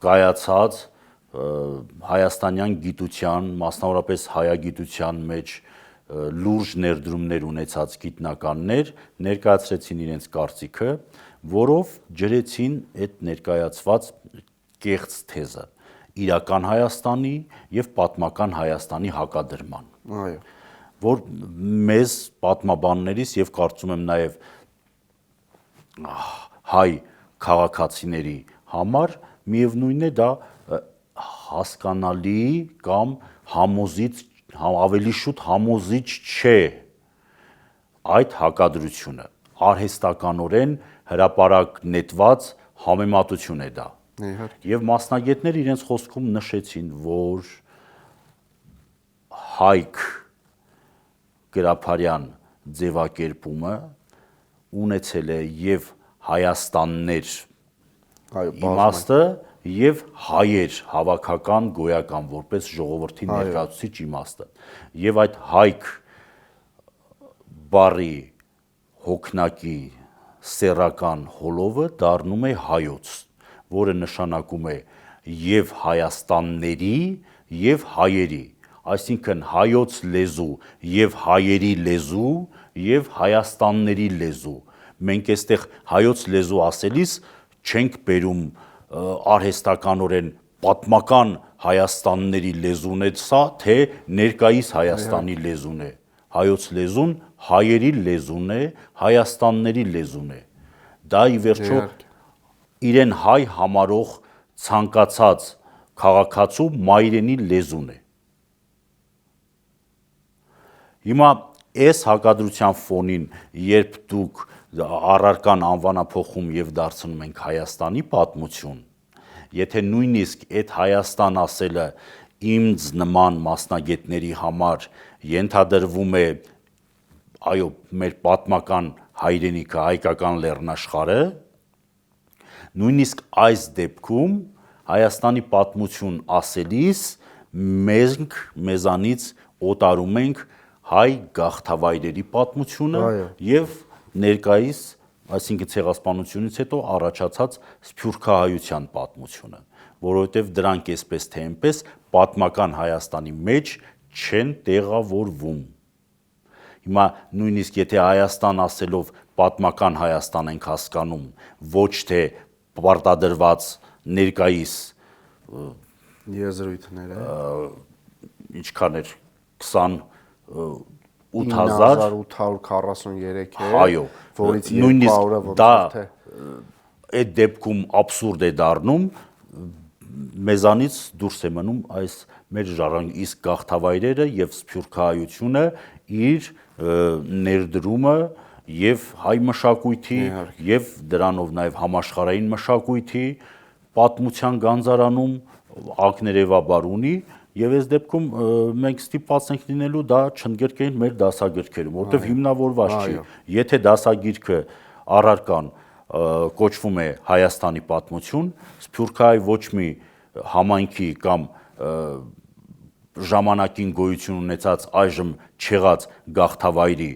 կայացած հայաստանյան գիտության, մասնավորապես հայագիտության մեջ լուրջ ներդրումներ ունեցած գիտնականներ ներկայացրեցին իրենց կարծիքը, որով ջրեցին այդ ներկայացված կեղծ թեզը իրական Հայաստանի եւ պատմական Հայաստանի հակադրման։ Այո։ Որ մեզ պատմաբաններից եւ կարծում եմ նաեւ հայ քաղաքացիների համար միևնույն է դա հասկանալի կամ համոզիչ ավելի շուտ համոզիչ չէ այդ հակադրությունը արհեստականորեն հրապարակ նետված համեմատություն է դա եւ մասնագետները իրենց խոսքում նշեցին որ հայք գրափարյան ձևակերպումը ունեցել է եւ հայաստաններ իմաստը եւ հայեր հավաքական գոյական որպես ժողովրդի ներկայացուցիչ իմաստը եւ այդ հայք բառի հոգնակի սեռական հոլովը դառնում է հայոց, որը նշանակում է եւ հայաստանների եւ հայերի, այսինքն հայոց լեզու եւ հայերի լեզու եւ հայաստանների լեզու։ Մենք այստեղ հայոց լեզու ասելիս չենք բերում արհեստականորեն պատմական Հայաստանների լեզուն է սա, թե ներկայիս Հայաստանի լեզուն է։ Հայոց լեզուն հայերի լեզուն է, Հայաստանների լեզուն է։ Դա ի վերջո իրեն հայ համարող ցանկացած քաղաքացու մայրենի լեզուն է։ Հիմա այս հակադրության ֆոնին, երբ դուք առարկան անվանափոխում եւ դարձնում ենք Հայաստանի պատմություն, եթե նույնիսկ այդ Հայաստան ասելը ինձ նման մասնագետների համար ենթադրվում է այո մեր պատմական հայրենիքը հայկական լեռնաշխարհը, նույնիսկ այս դեպքում Հայաստանի պատմություն ասելիս մենք մեզանից օտարում ենք հայ գաղթավայրերի պատմությունը եւ ներկայիս, այսինքն ցեղասպանությունից հետո առաջացած սփյուռքահայության պատմությունը, որովհետեւ դրանք այսպես թե այնպես պատմական Հայաստանի մեջ չեն տեղավորվում։ Հիմա նույնիսկ եթե Հայաստան ասելով պատմական Հայաստան ենք հասկանում, ոչ թե պարտադրված ներկայիս եզրույթները, ինչքան էր 2843 է, այո, որից 200-ը դա այդ դեպքում абսուրդ է դառնում, մեզանից դուրս է մնում այս մեր ժառանգ իսկ գաղթավայրերը եւ սփյուռքահայությունը իր ներդրումը եւ հայ մշակույթի եւ դրանով նաեւ համաշխարհային մշակույթի պատմության գանձարանում ակներևաբար ունի եւ այս դեպքում մենք ստիպված ենք լինելու դա չընդգրկենք մեր դասագրքերում, որտեղ հիմնավորված չի։ Եթե դասագիրքը առարկան կոչվում է Հայաստանի պատմություն, սփյուռքահայ ոչ մի համայնքի կամ ժամանակին գոյություն ունեցած այժմ չեղած գաղթավայրի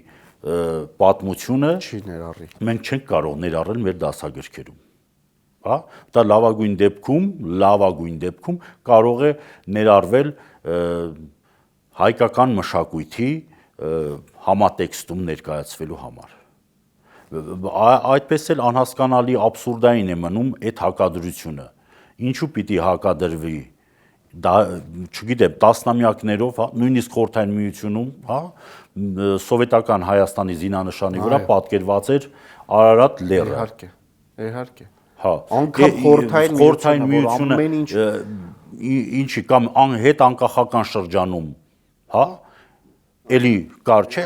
պատմությունը չի ներառի։ Մենք չենք կարող ներառել մեր դասագրքերում։ հա, դա լավագույն դեպքում կարող է ներառվել հայկական մշակույթի համատեքստում ներկայացվելու համար։ Այդպես էլ անհասկանալի աբսուրդային է մնում այդ հակադրությունը։ Ինչու պիտի հակադրվի, դա չգիտեմ, տասնամյակներով, հա, նույնիսկ Խորհրդային Միությունում, հա, սովետական Հայաստանի զինանշանի վրա պատկերված էր Արարատ լեռը։ Իհարկե։ Հա, Անկամ Խորհրդային Միությունը, ինչի կամ հետ անկախական շրջանում, հա, էլի կար չէ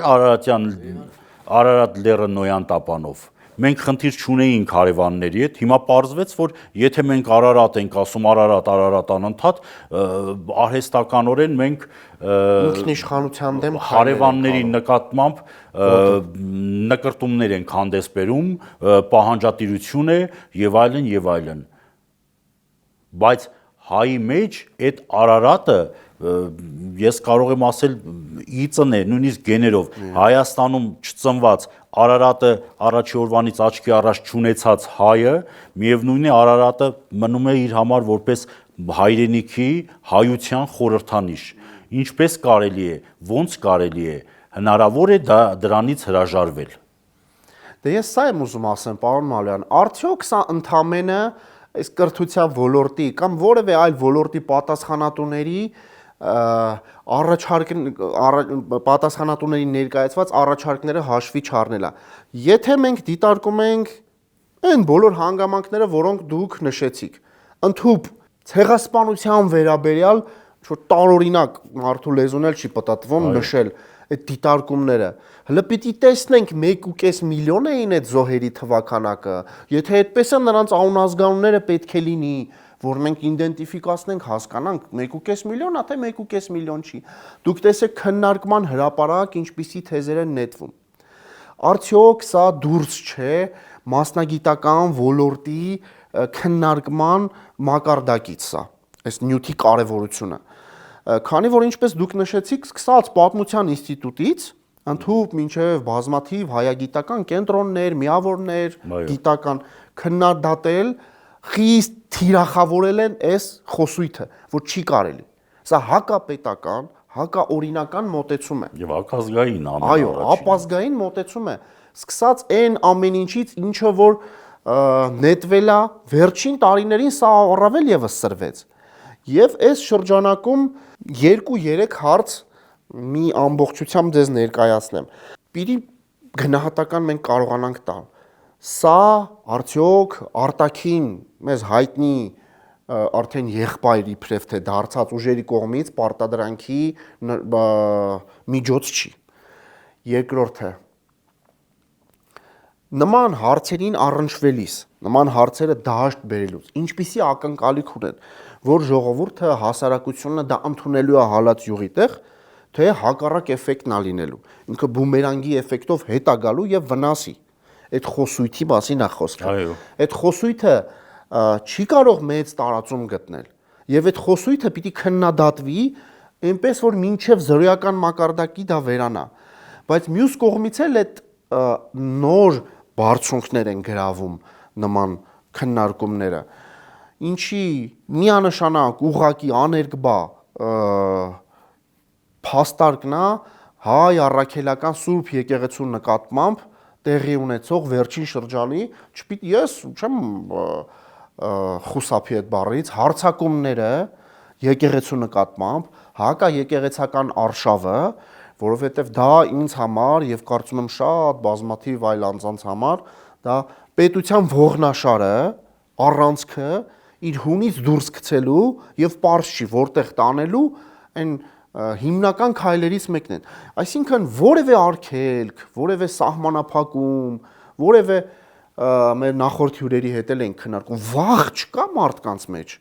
Արարատ լեռը Նոյան տապանով։ Մենք խնդիր չունեինք հարևանների հետ, հիմա պարզվեց, որ եթե մենք Արարատ ենք ասում, Արարատ անընդհատ, արհեստականորեն մենք ինքնիշխանության դեմ հարևանների նկատմամբ նկրտումներ ենք հանդես բերում, պահանջատիրություն է եւ այլն։ Բայց հայի մեջ այդ Արարատը ես կարող եմ ասել իծն է, նույնիսկ գեներով Հայաստանում չծնված Արարատը առաջի օրվանից աչքի առաջ չունեցած հայը, միևնույն է Արարատը մնում է իր համար որպես հայրենիքի հայության խորհրդանիշ։ Ինչպես կարելի է, ոնց կարելի է, հնարավոր է դրանից հրաժարվել։ Դե ես սա եմ ուզում ասեմ, պարոն Մալոյան, արդյոք սա ընդամենը այս կրթության ոլորտի կամ որևէ այլ ոլորտի պատասխանատուների պատասխանատուների ներկայացված առաջարկները հաշվի չառնելա։ Եթե մենք դիտարկում ենք այն բոլոր հանգամանքները, որոնք դուք նշեցիք, ընդհուպ ցեղասպանության վերաբերյալ ինչ-որ տարօրինակ մարդու լեզուն էլ չի պատտվում նշել այդ դիտարկումները։ Հələ պիտի տեսնենք 1.5 միլիոն էին այդ զոհերի թվականակը։ Եթե այդպես է, նրանց անազգանունները պետք է լինի, որ մենք իդենտիֆիկացնենք, հասկանանք 1.5 միլիոն, թե 1.5 միլիոն չի։ Դուք տեսեք քննարկման հրապարակ ինչպիսի թեզեր են նետվում։ Արդյոք սա դուրս չէ մասնագիտական ոլորտի քննարկման մակարդակից սա, այս նյութի կարևորությունը։ Քանի որ ինչպես դուք նշեցիք, սկսած Պատմության ինստիտուտից ընդհուպ մինչև բազմաթիվ հայագիտական կենտրոններ, միավորներ, գիտական քննադատել, խիստ թիրախավորել են այս խոսույթը, որ չի կարելի։ Սա հակապետական, հակաօրինական մոտեցում է։ Եվ հակազգային Այո, ապազգային մոտեցում է։ Սկսած այն ամեն ինչից, ինչը որ նետվել է վերջին տարիներին, սա առավել եւս սրվեց։ Եվ այս շրջանակում 2-3 հարց մի ամբողջությամբ ձեզ ներկայացնեմ։ Պիտի գնահատական մենք կարողանանք տալ։ Սա արդյոք արտաքին մեզ հայտնի արդեն եղբայր իբրև թե դարձած ուժերի կողմից պարտադրանքի միջոց չի։ Երկրորդը նման հարցերին առնչվելիս, նման հարցերը դաշտ բերելուց, ինչպիսի ակնկալիք ունեն, որ ժողովուրդը հասարակությունը դա ընդունելու է հալած յուղի տեղ, թե հակառակ էֆեկտն է լինելու։ Ինքը բումերանգի էֆեկտով հետ է գալու եւ վնասի։ Այդ խոսույթի մասին է խոսքը։ Այդ խոսույթը չի կարող մեծ տարածում գտնել։ Եվ այդ խոսույթը պիտի քննադատվի, այնպես որ մինչև զրոյական մակարդակի դա վերանա։ Բայց մյուս կողմից էլ այդ նոր բարձունքներ են գրավում նման քննարկումները, ինչի միանշանակ ուղղակի աներկբա փաստարկն է հայ առաքելական Սուրբ եկեղեցու նկատմամբ տեղի ունեցող վերջին շրջանի, չպիտի ես չեմ խուսափի այդ բառից, հարձակումները եկեղեցու նկատմամբ, հակաեկեղեցական արշավը, որովհետև դա ինձ համար եւ կարծում եմ շատ բազմաթիվ այլ անձանց համար դա պետության ողնաշարը, առանցքը իր հունից դուրս գցելու եւ պարզ չի որտեղ տանելու այն հիմնական քայլերից մեկն են։ Այսինքն որևէ արգելք, որևէ սահմանափակում, որևէ մեր նախորդ հյուրերի հետ էլ են քննարկում, վախ չկա մարդկանց մեջ,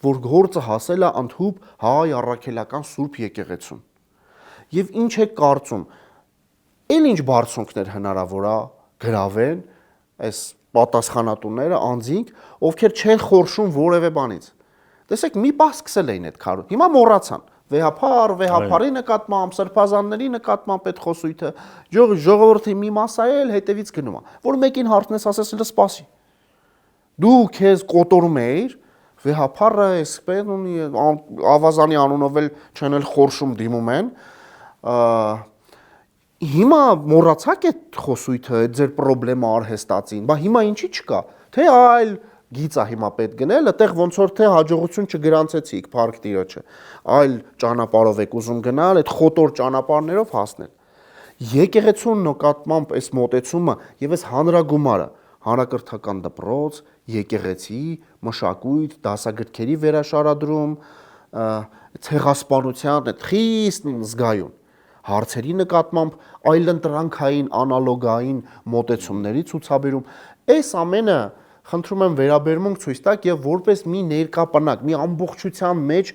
որ գործը հասել է ընդհուպ հայ առաքելական Սուրբ եկեղեցուն։ Եվ ինչ է կարծում, էլ ինչ բարձունքներ հնարավոր է գրավեն այս պատասխանատուները, անձինք, ովքեր չեն խորշում որևէ բանից։ Տեսեք, մի պահ սկսել էին այդ քարոզը, հիմա մոռացան։ Վեհափարի նկատմամբ, սրբազանների նկատմամբ այդ խոսույթը, ժողովրդի մի մասը էլ հետևից գնում է, որ մեկին հարցնես ասես սպասի։ Դու քեզ կոտորում էիր, վեհապարը էսպեն ունի ավազանի անունով էլ չեն էլ խորշում դիմում են։ Հիմա մոռացաք այդ խոսույթը, այդ ձեր խնդրեմը արհեստացին, բա հիմա ինչի չկա։ Թե այլ գիծա հիմա պետք գնել, այդտեղ ոնց որ թե հաջողություն չգրանցեցիք Փարք Տիրոջը, այլ ճանապարհով եք ուզում գնալ, այդ խոտոր ճանապարհներով հասնել։ Եկեղեցու նկատմամբ այս մոտեցումը եւ այս հանրագումարը, հանրակրթական դպրոց, եկեղեցի, մշակույթ, դասագրքերի վերաշարադրում, ցեղասպանության այդ խիստ զգայուն հարցերի նկատմամբ այլընտրանքային անալոգային մոտեցումների ցուցաբերում, այս ամենը խնդրում եմ վերաբերմունք ցույց տաք եւ որպես մի ներկապանակ, մի ամբողջության մեջ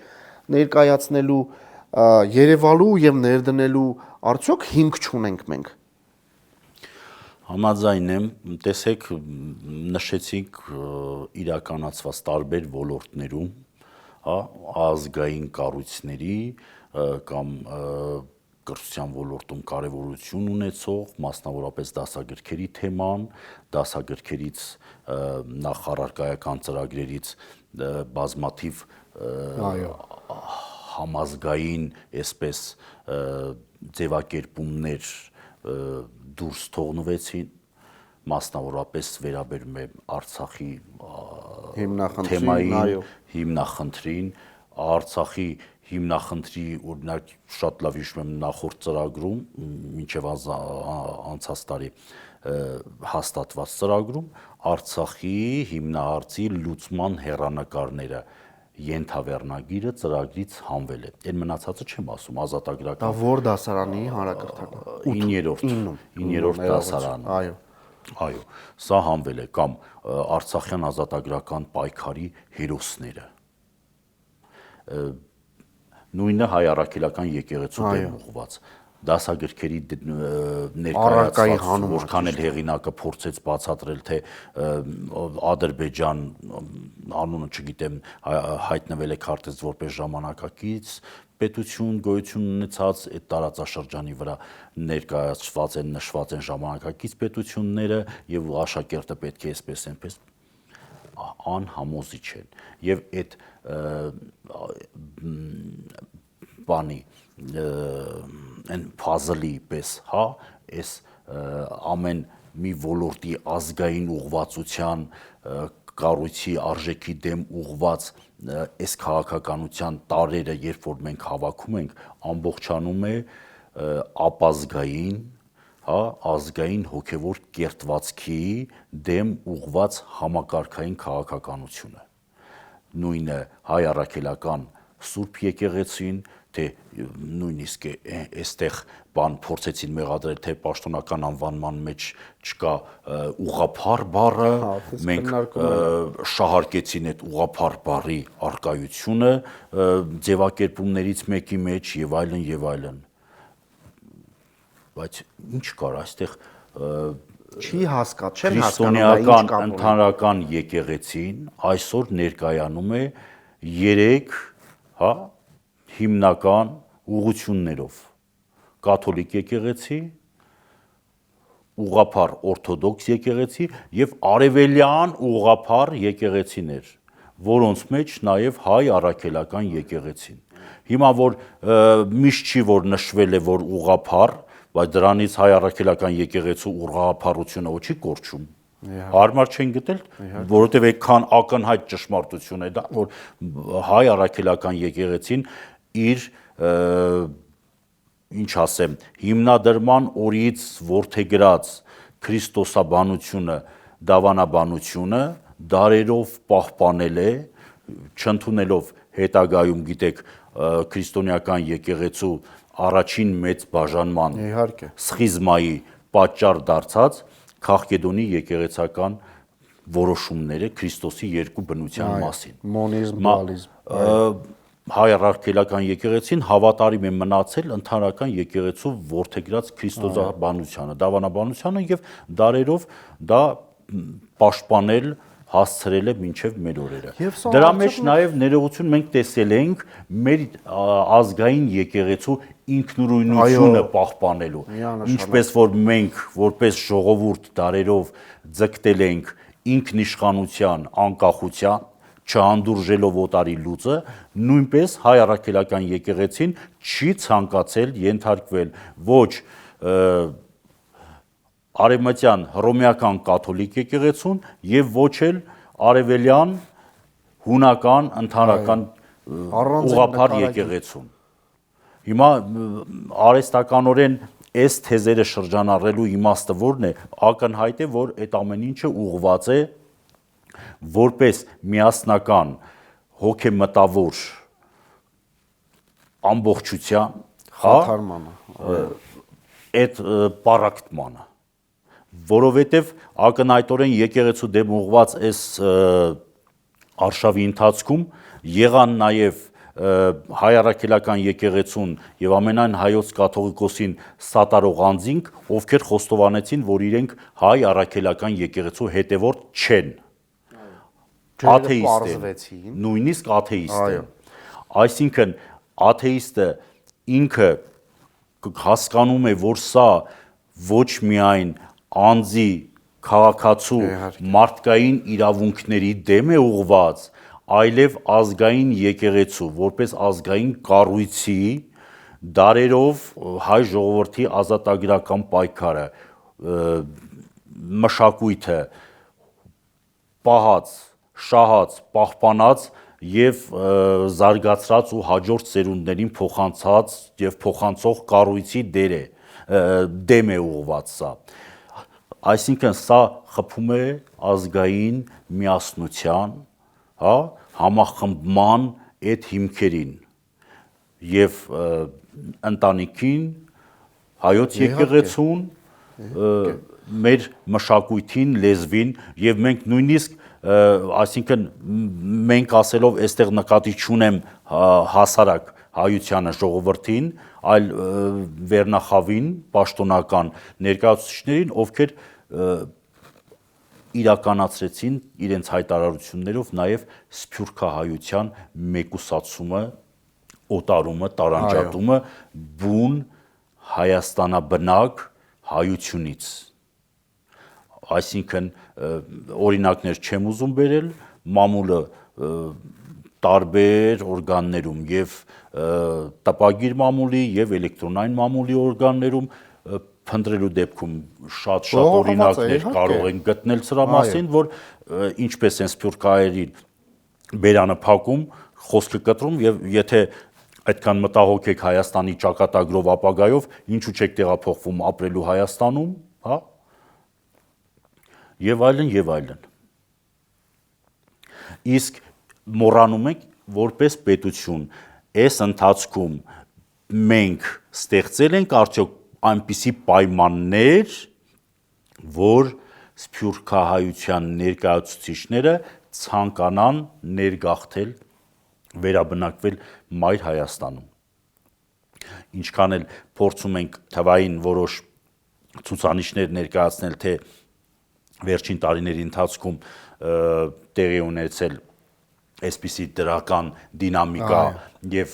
ներկայացնելու, երևալու եւ ներդնելու արդյոք հիմք չունենք մենք։ Համաձայն եմ, տեսեք, նշեցինք իրականացված տարբեր ոլորտներում, հա, ազգային կառույցների կամ կրթության ոլորտում կարևորություն ունեցող, մասնավորապես դասագրքերի թեման, դասագրքերից նախարարական ծրագրերից բազմաթիվ համազգային, այսպես ձևակերպումներ դուրս թողնվեցին, մասնավորապես վերաբերում է Արցախի թեմային, հիմնախնդրին, Արցախի հիմնախնդրի, օրինակ շատ լավ հիշում եմ նախորդ ծրագրում, մինչև անցած տարի հաստատված ծրագրում, Արցախի հիմնահարցի լուծման հեռանկարները ենթավեռնագիրը ծրագրից հանվել է։ Այն մնացածը չեմ ասում, ազատագրական։ Դա որ դասարանի հանրակրթական 9-րդ դասարանը։ Այո, սա հանվել է կամ Արցախյան ազատագրական պայքարի հերոսները։ Նույնը հայ առաքելական եկեղեցու դեմ ուղղված դասագրքերի ներկայացված, որքան էլ հեղինակը փորձեց բացատրել, թե Ադրբեջան անունը չգիտեմ, հայտնվել է քարտեզ որպես ժամանակակից պետություն, գոյություն ունեցած այդ տարածաշրջանի վրա ներկայացված են, նշված են ժամանակակից պետությունները եւ աշակերտը պետք է այսպես այնպես անհամոզիչ են եւ այդ բանի այն puzzle-ի պես, հա, այս ամեն մի ոլորտի ազգային ուղղվածության կառույցի արժեքի դեմ ուղղված այս քաղաքականության տարրերը, երբ որ մենք հավաքում ենք, ամբողջանում է ապազգային, հա, ազգային հոգևոր կերտվածքի դեմ ուղղված համակարգային քաղաքականությունը։ Նույնը հայ առաքելական Սուրբ եկեղեցին, թե նույնիսկ այստեղ բան փորձեցին մեղադրել, թե պաշտոնական անվանման մեջ չկա ուղղափառ բառը, մենք շահարկեցին այդ ուղղափառ բառի արկայությունը ձևակերպումներից մեկի մեջ եւ այլն եւ այլն։ Բայց ինչ կար այստեղ չի հասկացել, չեմ քրիստոնեական ընդհանրական եկեղեցին այսօր ներկայանում է 3, հա, հիմնական ուղղություններով՝ կաթոլիկ եկեղեցի, ուղղափառ օրթոդոքս եկեղեցի եւ արևելյան ուղղափառ եկեղեցիներ, որոնց մեջ նաեւ հայ առաքելական եկեղեցին։ Հիմա որ միշտ չի որ նշվել է որ ուղղափառ, բայց դրանից հայ առաքելական եկեղեցու ուղղափառությունը ոչի կորչում։ Հարմար չեն գտել, որովհետև այդքան ակնհայտ ճշմարտություն է դա, որ հայ առաքելական եկեղեցին իր ինչ ասեմ, հիմնադրման օրից որդեգրած քրիստոսաբանությունը, դավանաբանությունը դարերով պահպանել է, չընդունելով հետագայում, գիտեք, քրիստոնեական եկեղեցու առաջին մեծ բաժանման սխիզմայի պատճառ դարձած Քաղկեդոնի եկեղեցական որոշումները Քրիստոսի երկու բնության մասին։ Մոնիզմ, դուալիզմ։ Հայ առաքելական եկեղեցին հավատարիմ է մնացել ընդհանրական եկեղեցու որդեգրած քրիստոսաբանությանը, դավանաբանությանը եւ դարերով դա պաշտպանել հասցրել է մինչև մեր օրերը։ Դրա մեջ նաև ներողություն մենք տեսել ենք մեր ազգային եկեղեցու ինքնուրույնությունը պահպանելու, ինչպես որ մենք որպես ժողովուրդ դարերով ձգտել ենք ինքնիշխանության, անկախության, չհանդուրժելով օտարի լուծը, նույնպես հայ առաքելական եկեղեցին չի ցանկացել ենթարկվել ոչ արևմտյան հռոմեական կաթոլիկ եկեղեցուն եւ ոչ էլ արևելյան հունական ընդհանրական ուղղափառ եկեղեցուն։ Հիմա արհեստականորեն այս թեզերը շրջանառելու իմաստը որն է, ակնհայտ է, որ այդ ամեն ինչը ուղղված է որպես միասնական հոգեմտավոր ամբողջության, խաթարմանը, այդ պարակտմանը, որովհետև ակնհայտորեն եկեղեցու դեմ ուղղված այս արշավի ընթացքում եղան նաև հայ առաքելական եկեղեցուն եւ ամենայն հայոց կաթողիկոսին սատարող անձինք, ովքեր խոստովանեցին, որ իրենք հայ առաքելական եկեղեցու հետևորդ չեն, աթեիստ են, նույնիսկ աթեիստ են։ Այսինքն աթեիստը ինքը հասկանում է, որ սա ոչ միայն անձի քաղաքացու մարդկային իրավունքների դեմ է ուղղված, այլև ազգային եկեղեցու, որպես ազգային կառույցի դարերով հայ ժողովրդի ազատագրական պայքարը, մշակույթը պահած, շահած, պահպանած եւ զարգացրած ու հաջորդ սերունդներին փոխանցած եւ փոխանցող կառույցի դեմ է ուղղված սա։ Այսինքն սա խփում է ազգային միասնության, համախմբման այդ հիմքերին եւ ընտանիքին, հայոց եկեղեցուն, մեր մշակույթին, լեզվին եւ մենք նույնիսկ այսինքն մենք ասելով այստեղ նկատի չունեմ հասարակ հայությանը ժողովրդին, այլ վերնախավին, պաշտոնական ներկայացուցիչներին, ովքեր իրականացրեցին իրենց հայտարարություններով նաև սփյուռքահայության մեկուսացումը, օտարումը, տարանջատումը բուն հայաստանաբնակ հայությունից։ Այսինքն օրինակներ չեմ ուզում բերել, մամուլը տարբեր օրգաններում եւ տպագիր մամուլի եւ էլեկտրոնային մամուլի օրգաններում փնտրելու դեպքում շատ օրինակներ կարող են գտնել սրա մասին, որ ինչպես են սփյուռքահայերին բերանը փակում, խոսքը կտրում եւ եթե այդքան մտահոգ եք Հայաստանի ճակատագրով ապագայով, ինչու չեք տեղափոխվում ապրելու Հայաստանում, հա? Եվ այլն եւ այլն։ Իսկ մոռանում ենք որպես պետություն այս ընթացքում մենք ստեղծել ենք արդյոք այնպիսի պայմաններ, որ սփյուռքահայության ներկայացուցիչները ցանկանան ներգաղթել, վերաբնակվել Մայր Հայաստանում։ Ինչքան էլ փորձում ենք թվային որոշ ցուցանիշներ ներկայացնել, թե վերջին տարիների ընթացքում տեղի ունեցել այսպիսի դրական դինամիկա եւ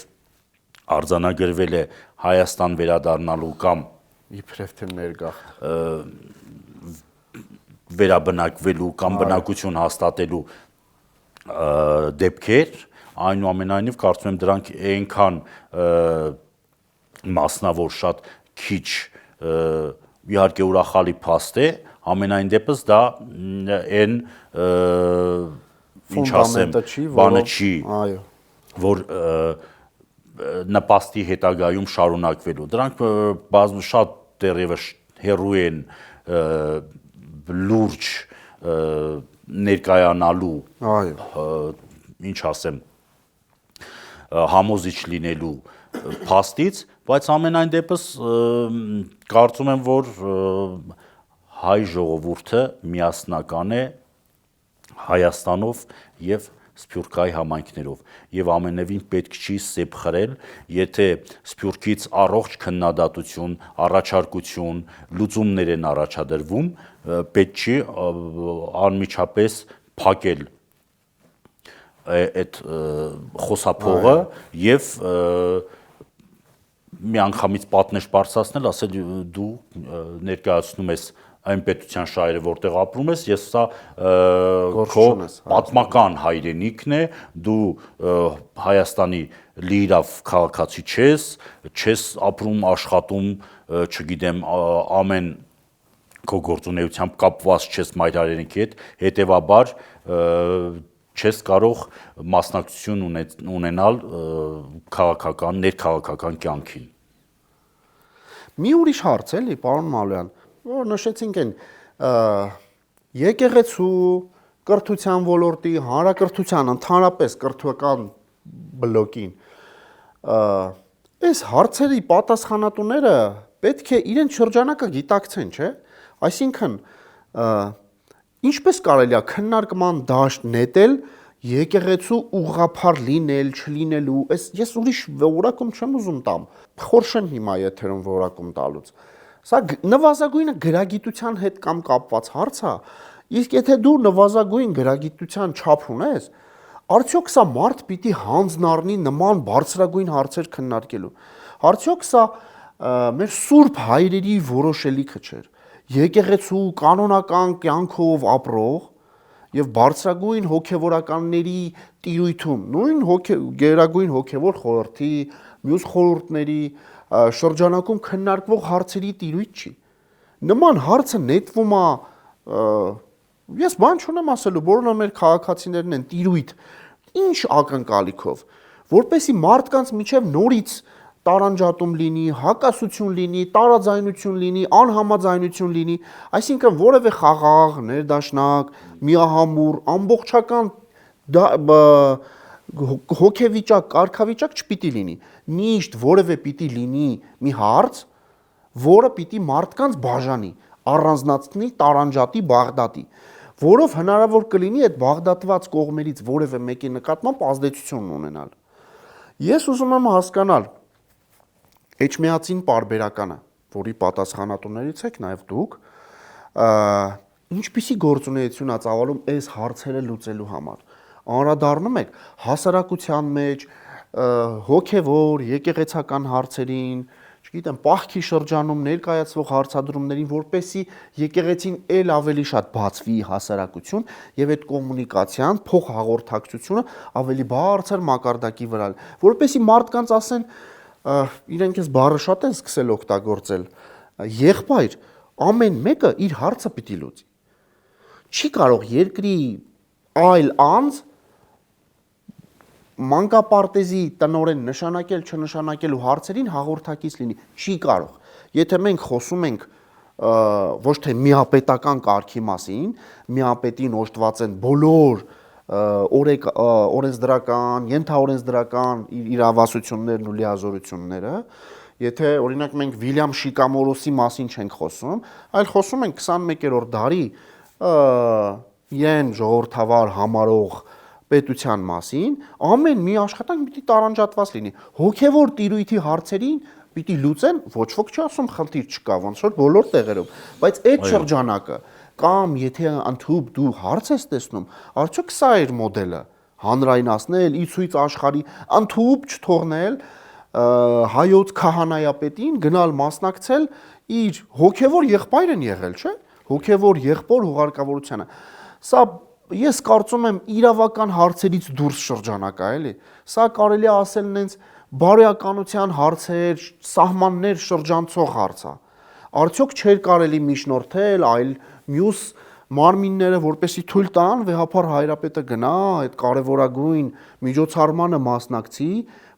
արձանագրվել է Հայաստան վերադառնալու կամ իբրև թե ներգաղթ վերաբնակվելու կամ բնակություն հաստատելու դեպքեր, այնուամենայնիվ կարծում եմ դրանք այնքան մասնավոր շատ քիչ իհարկե ուրախալի փաստ է, ամենայն դեպս դա այն ինչ ասեմ, բանը չի, որ նպաստի հետագայում շարունակվելու։ Դրանք շատ դեռևս հեռու են լուրջ ներկայանալու, ինչ ասեմ, համոզիչ լինելու փաստից, բայց ամենայն դեպս կարծում եմ, որ հայ ժողովուրդը միասնական է Հայաստանով եւ Սփյուռքահայ համայնքներով եւ ամենևին պետք չի սեպ խրել, եթե Սփյուռքից առողջ քննադատություն, առաջարկություն, լուծումներ են առաջադրվում, պետք չի անմիջապես փակել այդ խոսափողը եւ միանգամից պատնեշ բարձրացնել, ասել դու ներկայացնում ես այն պետության շահերը, որտեղ ապրում ես, ես սա Գործ քո չունես, պատմական հայրենիքն է, դու Հայաստանի լիիրավ քաղաքացի չես ապրում, աշխատում, չգիտեմ, ամեն քո գործունեությամբ կապված չես մայր հայրենիքի հետ, հետևաբար չես կարող մասնակցություն ունենալ քաղաքական, ներքաղաքական կյանքին։ Մի ուրիշ հարց էլի, պարոն Մալոյան, որ նշեցինք այն եկեղեցու, կրթության ոլորտի, հանրակրթության, ընդհանրապես կրթական բլոկին, այս հարցերի պատասխանատուները պետք է իրենց շրջանակը գիտակցեն, չէ՞։ Այսինքն, ինչպես կարելի է քննարկման դաշտ նետել եկեղեցու ուղղափառ լինել, չլինելու, ես ուրիշ որակում չեմ ուզում տամ, խորշեմ հիմա եթերում որակում տալուց։ Սա նվազագույնը գրագիտության հետ կամ կապված հարց է, իսկ եթե դու նվազագույն գրագիտության չափ ունես, արդյոք սա մարդ պիտի հանձն առնի նման բարձրագույն հարցեր քննարկելու։ Արդյոք սա մեր սուրբ հայրերի որոշելիքը չէր։ Եկեղեցու կանոնական կյանքով ապրող եւ բարձրագույն հոգեվորականների տիրույթում, նույն գերագույն հոգեվոր խորհրդի, մյուս խորհուրդների շրջանակում քննարկվող հարցերի տիրույթ չի։ Նման հարցը նետվում է, ես բան չունեմ ասելու, բոլորը մեր քաղաքացիներն են, տիրույթ, ինչ ակնկալիքով, որպեսզի մարդկանց միջև նորից տարանջատում լինի, հակասություն լինի, տարաձայնություն լինի, անհամաձայնություն լինի, այսինքն որևէ խաղաղ, ներդաշնակ, միահամուռ, ամբողջական հոգեվիճակ, կարգավիճակ չպիտի լինի։ Միշտ որևէ պիտի լինի մի հարց, որը պիտի մարդկանց բաժանի, առանձնացնի, տարանջատի, բաղդատի, որով հնարավոր կլինի այդ բաղդատված կողմերից որևէ մեկի նկատմամբ ազդեցություն ունենալ։ Ես ուզում եմ հասկանալ Էջմիածին պարբերականը, որի պատասխանատուներից եք նաև դուք, ինչպիսի գործունեություն է ծավալում այս հարցերը լուծելու համար։ Անդրադառնում եք հասարակության մեջ հոգևոր, եկեղեցական հարցերին, չգիտեմ, պահքի շրջանում ներկայացվող հարցադրումներին, որպեսզի եկեղեցին ել ավելի շատ բացվի հասարակություն եւ այդ կոմունիկացիան, փոխհաղորդակցությունը ավելի բարձր մակարդակի վրա, որպեսզի մարդկանց ասեն, իրենք այս բառը շատ են սկսել օգտագործել, եղբայր, ամեն մեկը իր հարցը պիտի լուծի։ Չի կարող երկրի այլ անձ մանկապարտեզի տնօրեն նշանակել չնշանակելու հարցերին հաղորդակից լինի, չի կարող։ Եթե մենք խոսում ենք ոչ թե միապետական կարգի մասին, միապետին օժտված են բոլոր օրենսդրական, ենթաօրենսդրական իրավասություններն ու լիազորությունները, եթե օրինակ մենք Վիլյամ Շիկամորոսի մասին չենք խոսում, այլ խոսում ենք 21-րդ դարի իրեն ժողովրդավար համարող պետության մասին, ամեն մի աշխատանք պիտի տարանջատված լինի։ Հոգևոր տիրույթի հարցերին պիտի լուծեն, ոչ ոք չի ասում խնդիր չկա, ոնց որ բոլոր տեղերում, բայց այդ շրջանակը կամ եթե ընդհուպ դու հարց ես տեսնում, արդյոք սա էր մոդելը, հանրայնացնել, ի ցույց աշխարհի, ընդհուպ չթողնել հայոց քահանայապետին գնալ մասնակցել իր հոգևոր եղբայր են եղել, չէ՞, հոգևոր եղբոր հուղարկավորությանը։ Սա ես կարծում եմ իրավական հարցերից դուրս շրջանակ է, էլի։ Սա կարելի է ասել նենց բարոյականության հարցեր, սահմաններ շրջանցող հարց է։ Արդյոք չէր կարելի միջնորդել այլ մյուս մարմինները, որպեսի թույլ տան վեհափառ հայրապետը գնա այդ կարևորագույն միջոցառմանը մասնակցի,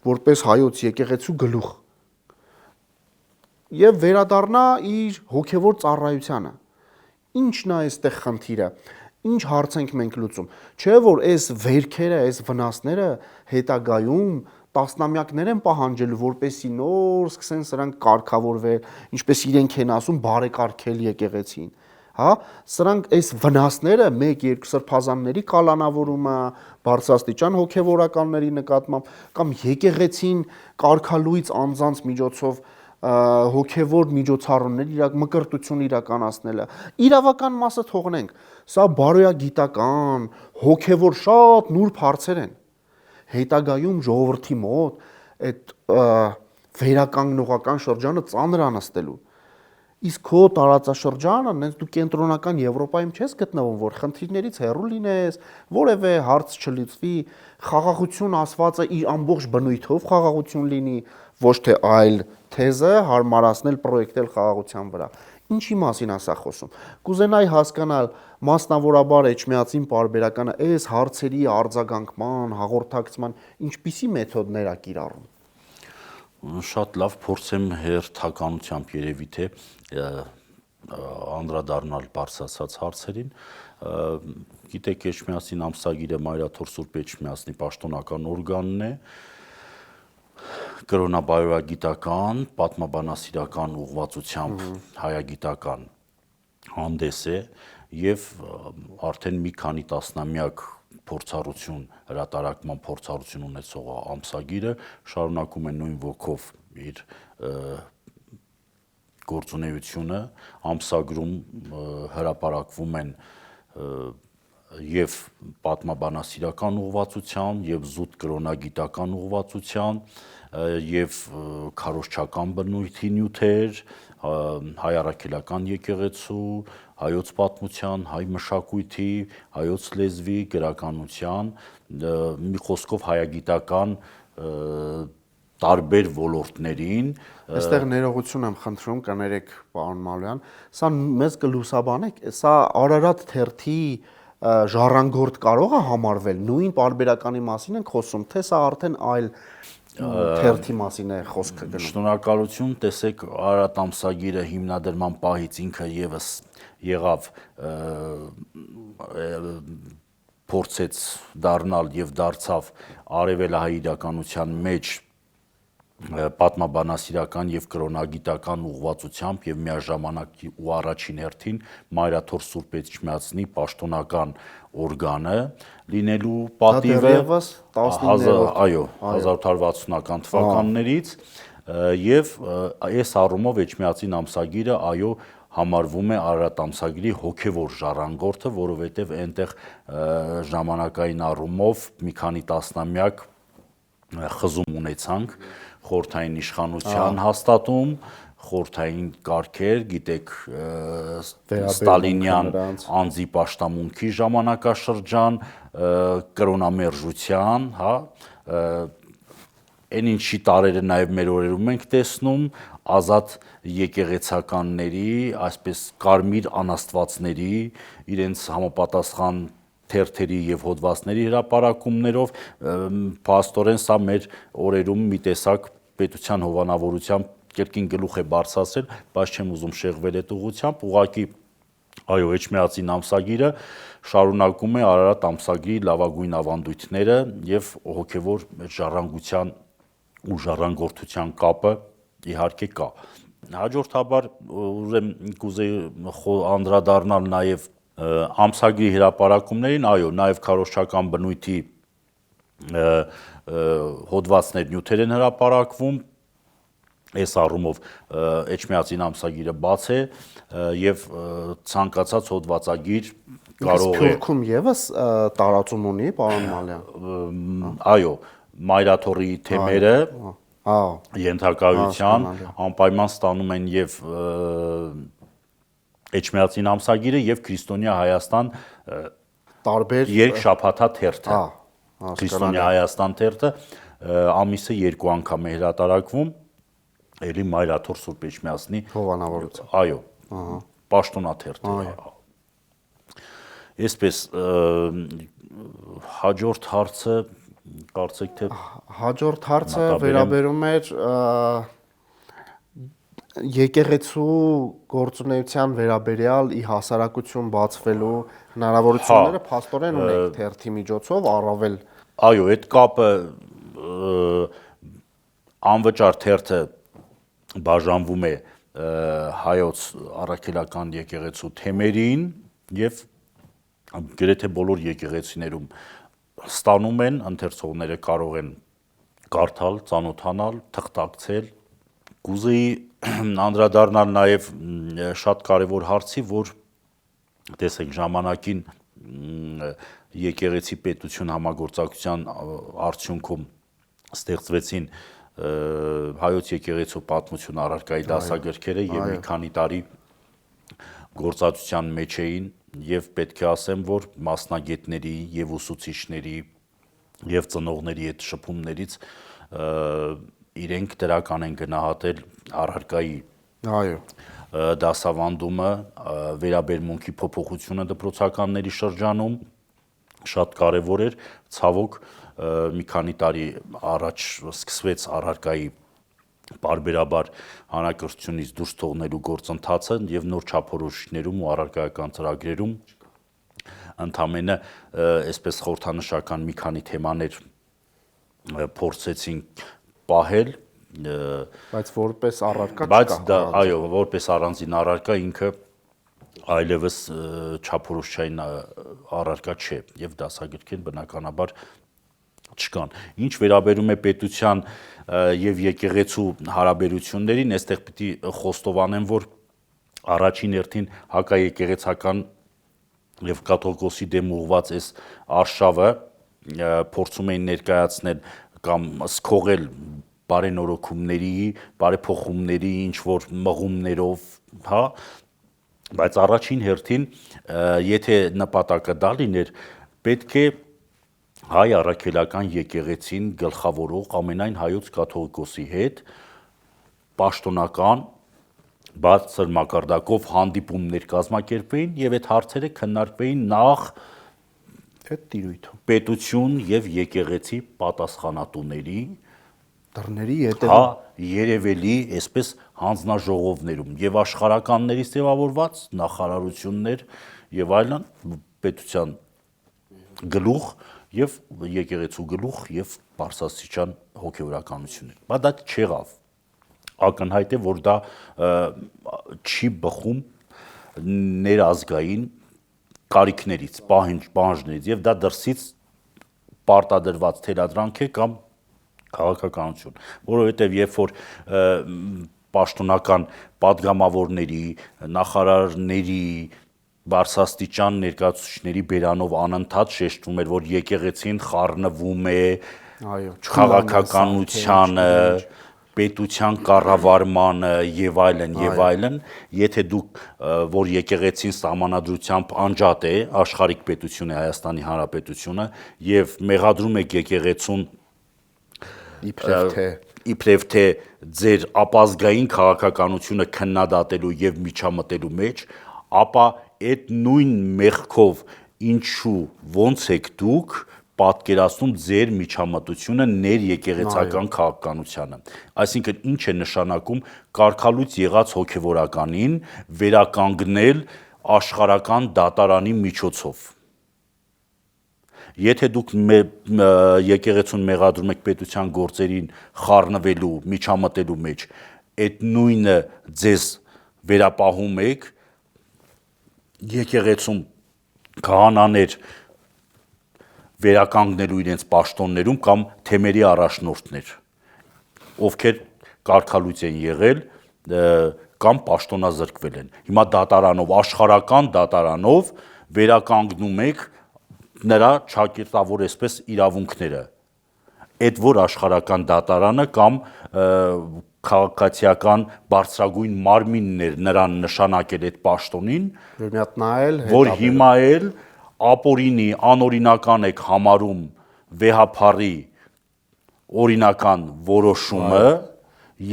որպես հայոց եկեղեցու գլուխ եւ վերադառնա իր հոգևոր ծառայությանը։ Ինչն է այստեղ խնդիրը։ Ինչ հարց ենք մենք լուծում։ Չէ՞ որ այս վերքերը, այս վնասները հետագայում տասնամյակներ են պահանջելու, որպեսի նոր սկսեն սրանք կարգավորվել, ինչպես իրենք են ասում, բարեկարգել եկեղեցին։ Հա, սրանք այս վնասները 1-2 սրբազանների կալանավորումը, բարձրաստիճան հոգևորականների նկատմամբ կամ եկեղեցին կարգալույծ անձանց միջոցով հոգևոր միջոցառումներ մկրտություն իրականացնելը, իրավական մասը թողնենք, սա բարոյագիտական, հոգևոր շատ նուրբ հարցեր են։ Հետագայում ժողովրդի մոտ այդ վերականգնողական շրջանը ծանր անստելու։ Իսկ քո տարածաշրջանը, նենց դու կենտրոնական Եվրոպայում չես գտնվում, որ խնդիրներից հեռու լինես, որևէ հարց չլուծվի, խաղաղություն ասվածը իր ամբողջ բնույթով խաղաղություն լինի, ոչ թե այլ թեզը հարմարացնել, պրոյեկտել խաղաղության վրա։ Ինչի մասին է սա խոսում։ Կուզենայի հասկանալ մասնավորաբար Էջմիածին պարբերականը այս հարցերի արձագանքման, հաղորդակցման ինչպիսի մեթոդներ է կիրառում։ Շատ լավ, փորձեմ հերթականությամբ երևի թե անդրադառնալ բարձրացած հարցերին։ Գիտեք, Էջմիածին ամսագիրը Մայրաթոր Սուրբ Էջմիածնի պաշտոնական օրգանն է, կրոնաբարոյագիտական, պատմաբանասիրական ուղղվածությամբ հայագիտական հանդես է եւ արդեն մի քանի տասնամյակ փորձառություն, հրատարակման փորձառություն ունեցող ամսագիրը շարունակում է նույն ոգով իր գործունեությունը, ամսագրում հրապարակվում են եւ պատմաբանասիրական ուղղվածությամբ, եւ զուտ կրոնագիտական ուղղվածությամբ, եւ քարոզչական բնույթի նյութեր, հայ առաքելական եկեղեցու, հայոց պատմության, հայ մշակույթի, հայոց լեզվի, գրականության, մի խոսքով հայագիտական տարբեր ոլորտներին։ Այստեղ ներողություն եմ խնդրում, կներեք պարոն Մալոյան, սա մեզ կլուսաբանեք, սա Արարատ թերթի ժառանգորդ կարող է համարվել, նույն պարբերականի մասին ենք խոսում, թե սա արդեն այլ թերթի մասին է խոսքը գնում։ Շնորհակալություն, տեսեք, Արարատ ամսագիրը հիմնադրման պահից ինքը եւս եղավ փորձեց դառնալ եւ դարձավ արևելահայ իրականության մեջ պատմաբանասիրական եւ կրոնագիտական ուղղվածությամբ եւ միաժամանակ ու առաջին հերթին Մայրաթոր Սուրբ Էջմիածնի պաշտոնական օրգանը լինելու պատիվը 1860-ական թվականներից եւ այս առումով Էջմիածին ամսագիրը այո համարվում է Արարատ ամսագրի հոգևոր ժառանգորդը, որովհետեւ այնտեղ ժամանակային առումով մի քանի տասնամյակ խզում ունեցանք խորհրդային իշխանության հաստատում, խորհրդային կարգեր, գիտեք, Ստալինյան անձի պաշտամունքի ժամանակաշրջան, կրոնամերժության, հա, այն ինչի տարերը նաև մեր օրերում ենք տեսնում, ազատ եկեղեցականների, այսպես կարմիր անաստվածների, իրենց համապատասխան թերթերի եւ հոդվածների հրապարակումներով, փաստորեն սա մեր օրերում մի տեսակ պետության հովանավորությամբ կերկին գլուխ է բարձրացրել, բայց չեմ ուզում շեղվել այդ ուղղությամբ, ուղղակի այո, Էջմիածին ամսագիրը շարունակում է Արարատ ամսագրի լավագույն ավանդույթները եւ հոգեվոր ժառանգության ու ժառանգորդության կապը իհարկե կա։ Հաջորդաբար ուրեմն կուզեի անդրադառնալ նաեւ ամսագրի հրապարակումներին, այո, նաեւ քարոզչական բնույթի հոդվածներ նյութեր են հրապարակվում, այս առումով Էջմիածին ամսագիրը բաց է եւ ցանկացած հոդվածագիր կարող է։ Սփյուռքում եւս տարածում ունի, պարոն Մալյան։ Այո, Մայրաթորի թեմերը ենթակայության անպայման ստանում են եւ Էջմիածին ամսագիրը եւ Քրիստոնյա Հայաստան տարբեր երկշաբաթա թերթը։ Քրիստոնյա Հայաստան թերթը ամիսը 2 անգամ է հրատարակվում, ելի Մայրաթոր Սուրբ Էջմիածնի հովանավորությամբ։ Այո, պաշտոնաթերթ է։ Այսպես հաջորդ հարցը կարծեք թե հաջորդ հարցը վերաբերում էր եկեղեցու գործունեության վերաբերյալ ի հասարակություն բացվելու հնարավորությունները փաստորեն ունեք թերթի միջոցով առավել։ Այո, այդ կապը անվճար թերթը բաժանվում է հայոց առաքելական եկեղեցու թեմերին եւ գրեթե բոլոր եկեղեցիներում ստանում են, ընթերցողները կարող են կարդալ, ծանոթանալ, թղթակցել։ Կուզեի անդրադառնալ նաեւ շատ կարեւոր հարցի, որ տեսեք ժամանակին եկեղեցի պետություն համագործակցության արդյունքում ստեղծվեցին հայոց եկեղեցու պատմություն առարկայի դասագրքերը եւ մի քանի տարի գործածության մեջ էին եւ պետք է ասեմ, որ մասնագետների եւ ուսուցիչների եւ ծնողների այդ շփումներից իրենք դրական են գնահատել առարկայի դասավանդումը, վերաբերմունքի փոփոխությունը դպրոցականների շրջանում շատ կարևոր էր, ցավոք մի քանի տարի առաջ սկսվեց առարկայի բարբերաբար հանրակրթությունից դուրս թողնելու գործընթացը եւ նոր չափորոշիչներում ու առարկայական ծրագրերում ընդամենը այսպես խորհրդանշական մի քանի թեմաներ փորձեցին պահել, բայց որպես առարկա չկա։ Բայց դա այո, որպես առանձին առարկա ինքը այլևս չափորոշչային առարկա չէ եւ դասագրքին բնականաբար չկան։ Ինչ վերաբերում է պետության եւ եկեղեցու հարաբերություններին, այստեղ պիտի խոստովանեմ, որ առաջին հերթին հակաեկեղեցական եւ կաթողիկոսի դեմ ուղված այս արշավը փորձում էին ներկայացնել կամ սքողել բարենորոգումների, բարեփոխումների, ինչ որ մղումներով, հա, բայց առաջին հերթին, եթե նպատակը դա լիներ, պետք է հայ առաքելական եկեղեցին գլխավորող ամենայն հայոց կաթողիկոսի հետ պաշտոնական բարձր մակարդակով հանդիպումներ կազմակերպեին եւ այդ հարցերը քննարկվեին նախ այդ տիրույթում պետություն եւ եկեղեցի պատասխանատուների դռների ետևում երևելի այսպես հանձնաժողովներում եւ աշխարհականներից ձևավորված նախարարություններ եւ այլն պետության գլուխ եւ եկեղեցու գլուխ եւ բարձրաստիճան հոգեվորականություններ։ Բայց դա չեղավ։ Ակնհայտ է, որ դա չի բխում ներազգային կարիքներից, պահանջներից եւ դա դրսից պարտադրված թելադրանք է կամ քաղաքականություն, որովհետև երբ որ պաշտոնական падգամավորների, նախարարների, բարձրաստիճան ներկայացուցիչների բերանով անընդհատ շեշտվում էր, որ եկեղեցին խառնվում է քաղաքականությանը, պետության կառավարմանը եւ այլն, եթե դուք որ եկեղեցին սահմանադրությամբ անջատ է, աշխարհիկ պետություն է Հայաստանի Հանրապետությունը եւ մեղադրում եք եկեղեցուն իբրև թե ձեր ապազգային քաղաքականությունը քննադատելու եւ միջամտելու մեջ, ապա այդ նույն մեղքով ինչու ոնց եք դուք պատկերացնում ձեր միջամտությունը ներեկեղեցական քաղաքականությանը։ Այսինքն ինչ է նշանակում կարգալույց եղած հոգևորականին վերականգնել աշխարհական դատարանի միջոցով։ Եթե դուք եկեղեցուն մեղադրում եք պետության գործերին խառնվելու, միջամտելու մեջ, այդ նույնը ձեզ վերապահում եք եկեղեցում քահանաներ վերականգնելու իրենց պաշտոններում կամ թեմերի առաջնորդներ, ովքեր կարգալույց են եղել կամ պաշտոնազրկվել են։ Հիմա դատարանով, աշխարհական դատարանով վերականգնում եք նրա ճակերտավոր այսպես իրավունքները։ Այդ որ աշխարհական դատարանը կամ քաղաքացիական բարձրագույն մարմինն էր նրան նշանակել այդ պաշտոնին, որ հիմա էլ ապօրինի անօրինական եք համարում վեհափառի օրինական որոշումը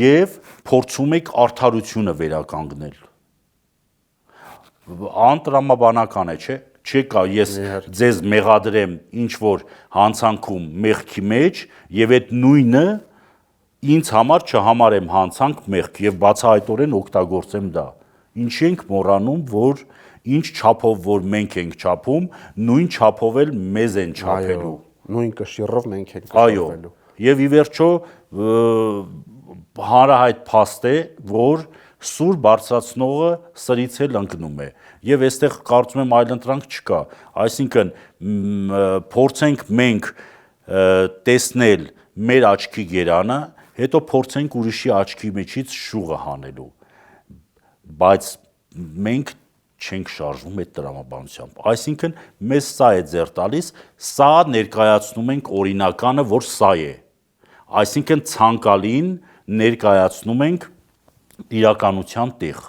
եւ փորձում եք արդարությունը վերականգնել։ Անտրամաբանական է, չէ՞։ Չեկա ես ձեզ մեղադրեմ ինչ որ հանցանքում մեղքի մեջ եւ այդ նույնը ինձ համար չհամարեմ հանցանք մեղք եւ բացահայտորեն օգտագործեմ դա։ Ինչի ենք մոռանում, որ ինչ չափով որ մենք ենք չափում, նույն չափով էլ մեզ են չափելու։ Նույն կշիռով մենք ենք կշռվելու։ Եվ ի վերջո հանրահայտ փաստ է, որ սուր բարձրացնողը սրից էլ ընկնում է եւ այստեղ կարծում եմ այլընտրանք չկա, այսինքն փորձենք մենք տեսնել մեր աչքի գերանը, հետո փորձենք ուրիշի աչքի մեջից շուղը հանելու, բայց մենք չենք շարժվում այդ տրամաբանությամբ, այսինքն մեզ սա է ձեռ տալիս, սա ներկայացնում ենք օրինականը, որ սա է, Այսինքն ցանկալին ներկայացնում ենք իրականության տեղ։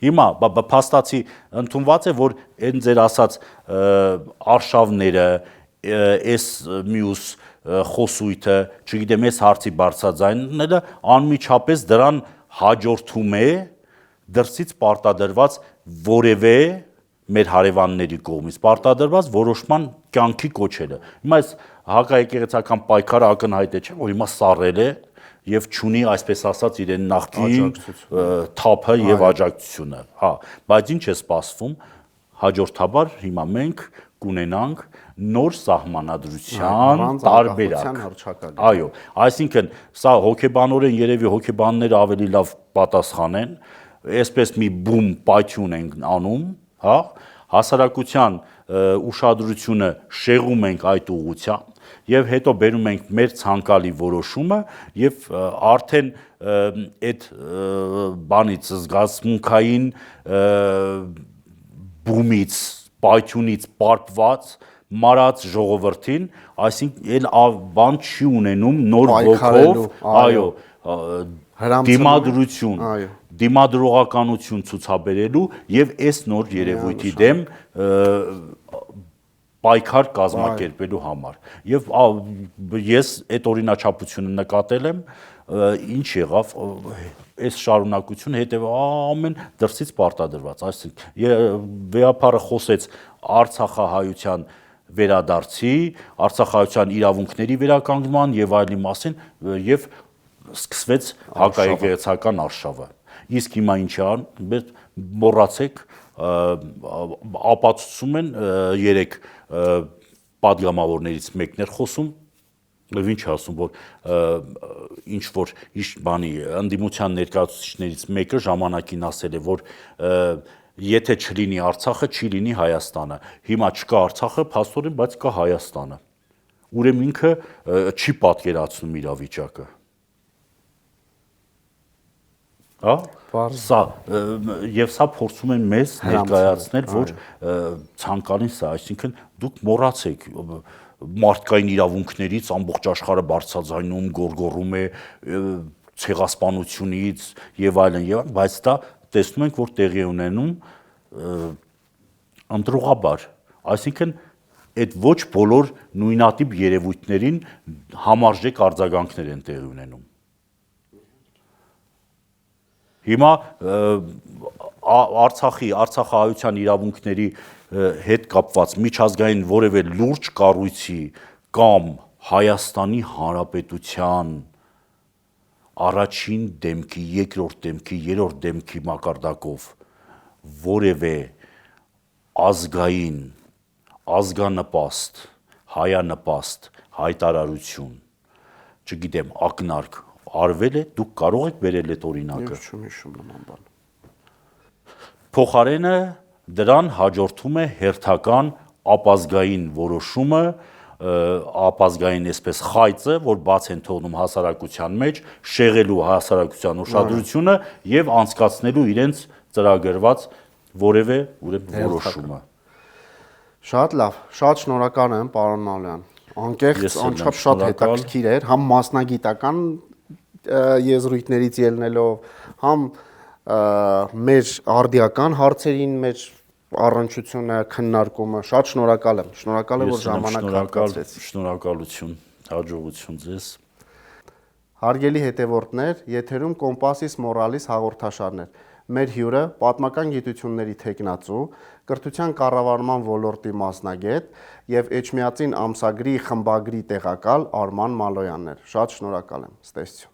Հիմա փաստացի ընդունված է, որ այն ձեր ասած արշավները, այս մյուս խոսույթը, չգիտեմ, այս հարցի բարձրաձայնները անմիջապես դրան հաջորդում է դրսից պարտադրված որևէ մեր հարևանների կողմից պարտադրված որոշման կյանքի կոչելը։ Հիմա այս հակաեկեղեցական պայքարը ակնհայտ է, չէ՞, որ հիմա սառել է եւ չունի, այսպես ասած, իրեն նախկին թափը եւ աջակցությունը, հա, բայց ինչ է սպասվում, հաջորդաբար հիմա մենք կունենանք նոր սահմանադրության տարբերակ։ Այո, այսինքն սա հոգեբանորեն երևի հոգեբանները ավելի լավ պատասխանեն, այսպես մի բում պայթյուն ենք անում, հա, հասարակության ուշադրությունը շեղում ենք այդ ուղղությամբ եւ հետո բերում ենք մեր ցանկալի որոշումը եւ արդեն այդ բանից զգացմունքային բումից, պայթյունից պարպված մարած ժողովրդին, այսինքն այլ բան չի ունենում նոր ոգով, այո, դիմադրություն, դիմադրողականություն ցուցաբերելու եւ այս նոր երևույթի դեմ պայքար կազմակերպելու համար։ Եվ ես այդ օրինաչափությունը նկատել եմ, ինչ եղավ, այս շարունակությունը հետևը ամեն դրսից պարտադրված, այսինքն վեհապարը խոսեց Արցախահայության վերադարձի, Արցախահայության իրավունքների վերականգնման եւ այլնի մասին եւ սկսվեց հակաեկեղեցական արշավը։ Իսկ հիմա ինչ է անում, մոռացեք, ապացուցում են երեք պատգամավորներից մեկն էր խոսում, եւ ինչ ասում, որ ինչ որ բանի ընդդիմության ներկայացուցիչներից մեկը ժամանակին ասել է, որ եթե չլինի Արցախը, չի լինի Հայաստանը։ Հիմա չկա Արցախը, փաստորեն, բայց կա Հայաստանը։ Ուրեմն ինքը չի պատկերացնում իրավիճակը։ Հա? Սա եւ սա փորձում են մեզ ներկայացնել, որ ցանկալին սա, այսինքն դուք մոռացեք մարդկային իրավունքներից ամբողջ աշխարհը բարձրաձայնում, գոռգոռում է ցեղասպանությունից եւ այլն, բայց դա տեսնում ենք, որ տեղի ունենում ընտրողաբար, այսինքն այդ ոչ բոլոր նույնատիպ երևույթներին համարժեք արձագանքներ են տեղի ունենում։ Հիմա Արցախահայության իրավունքների հետ կապված միջազգային որևէ լուրջ կառույցի կամ Հայաստանի Հանրապետության առաջին դեմքի, երկրորդ դեմքի, երրորդ դեմքի մակարդակով որևէ ազգային, ազգանպաստ, հայանպաստ հայտարարություն, չգիտեմ, ակնարկ արվել է, դուք կարող եք բերել այդ օրինակը։ Փոխարենը դրան հաջորդում է հերթական ապազգային որոշումը, ապազգային այսպես խայծը, որ բաց են թողնում հասարակության մեջ, շեղելու հասարակության ուշադրությունը եւ անցկացնելու իրենց ծրագրված որևէ որոշումը։ Շատ լավ, շատ շնորհակալ եմ, պարոն Մալոյան։ Անկեղծ, անչափ շատ հետաքրքիր էր, համ մասնագիտական եզրույթներից ելնելով, համ մեր արդիական հարցերին մեր առնչությունը, քննարկումը, շատ շնորհակալ եմ, որ ժամանակ հատկացրեցիք։ Շնորհակալություն, հաջողություն ձեզ։ Հարգելի հետևորդներ, եթերում Կոմպասիս Մորալիս հաղորդաշարներ։ Մեր հյուրը պատմական գիտությունների թեկնածու, կրթության կառավարման ոլորտի մասնագետ եւ Էջմիածին ամսագրի խմբագրի տեղակալ Արման Մալոյանն էր։ Շատ շնորհակալ եմ։ Ստեսություն։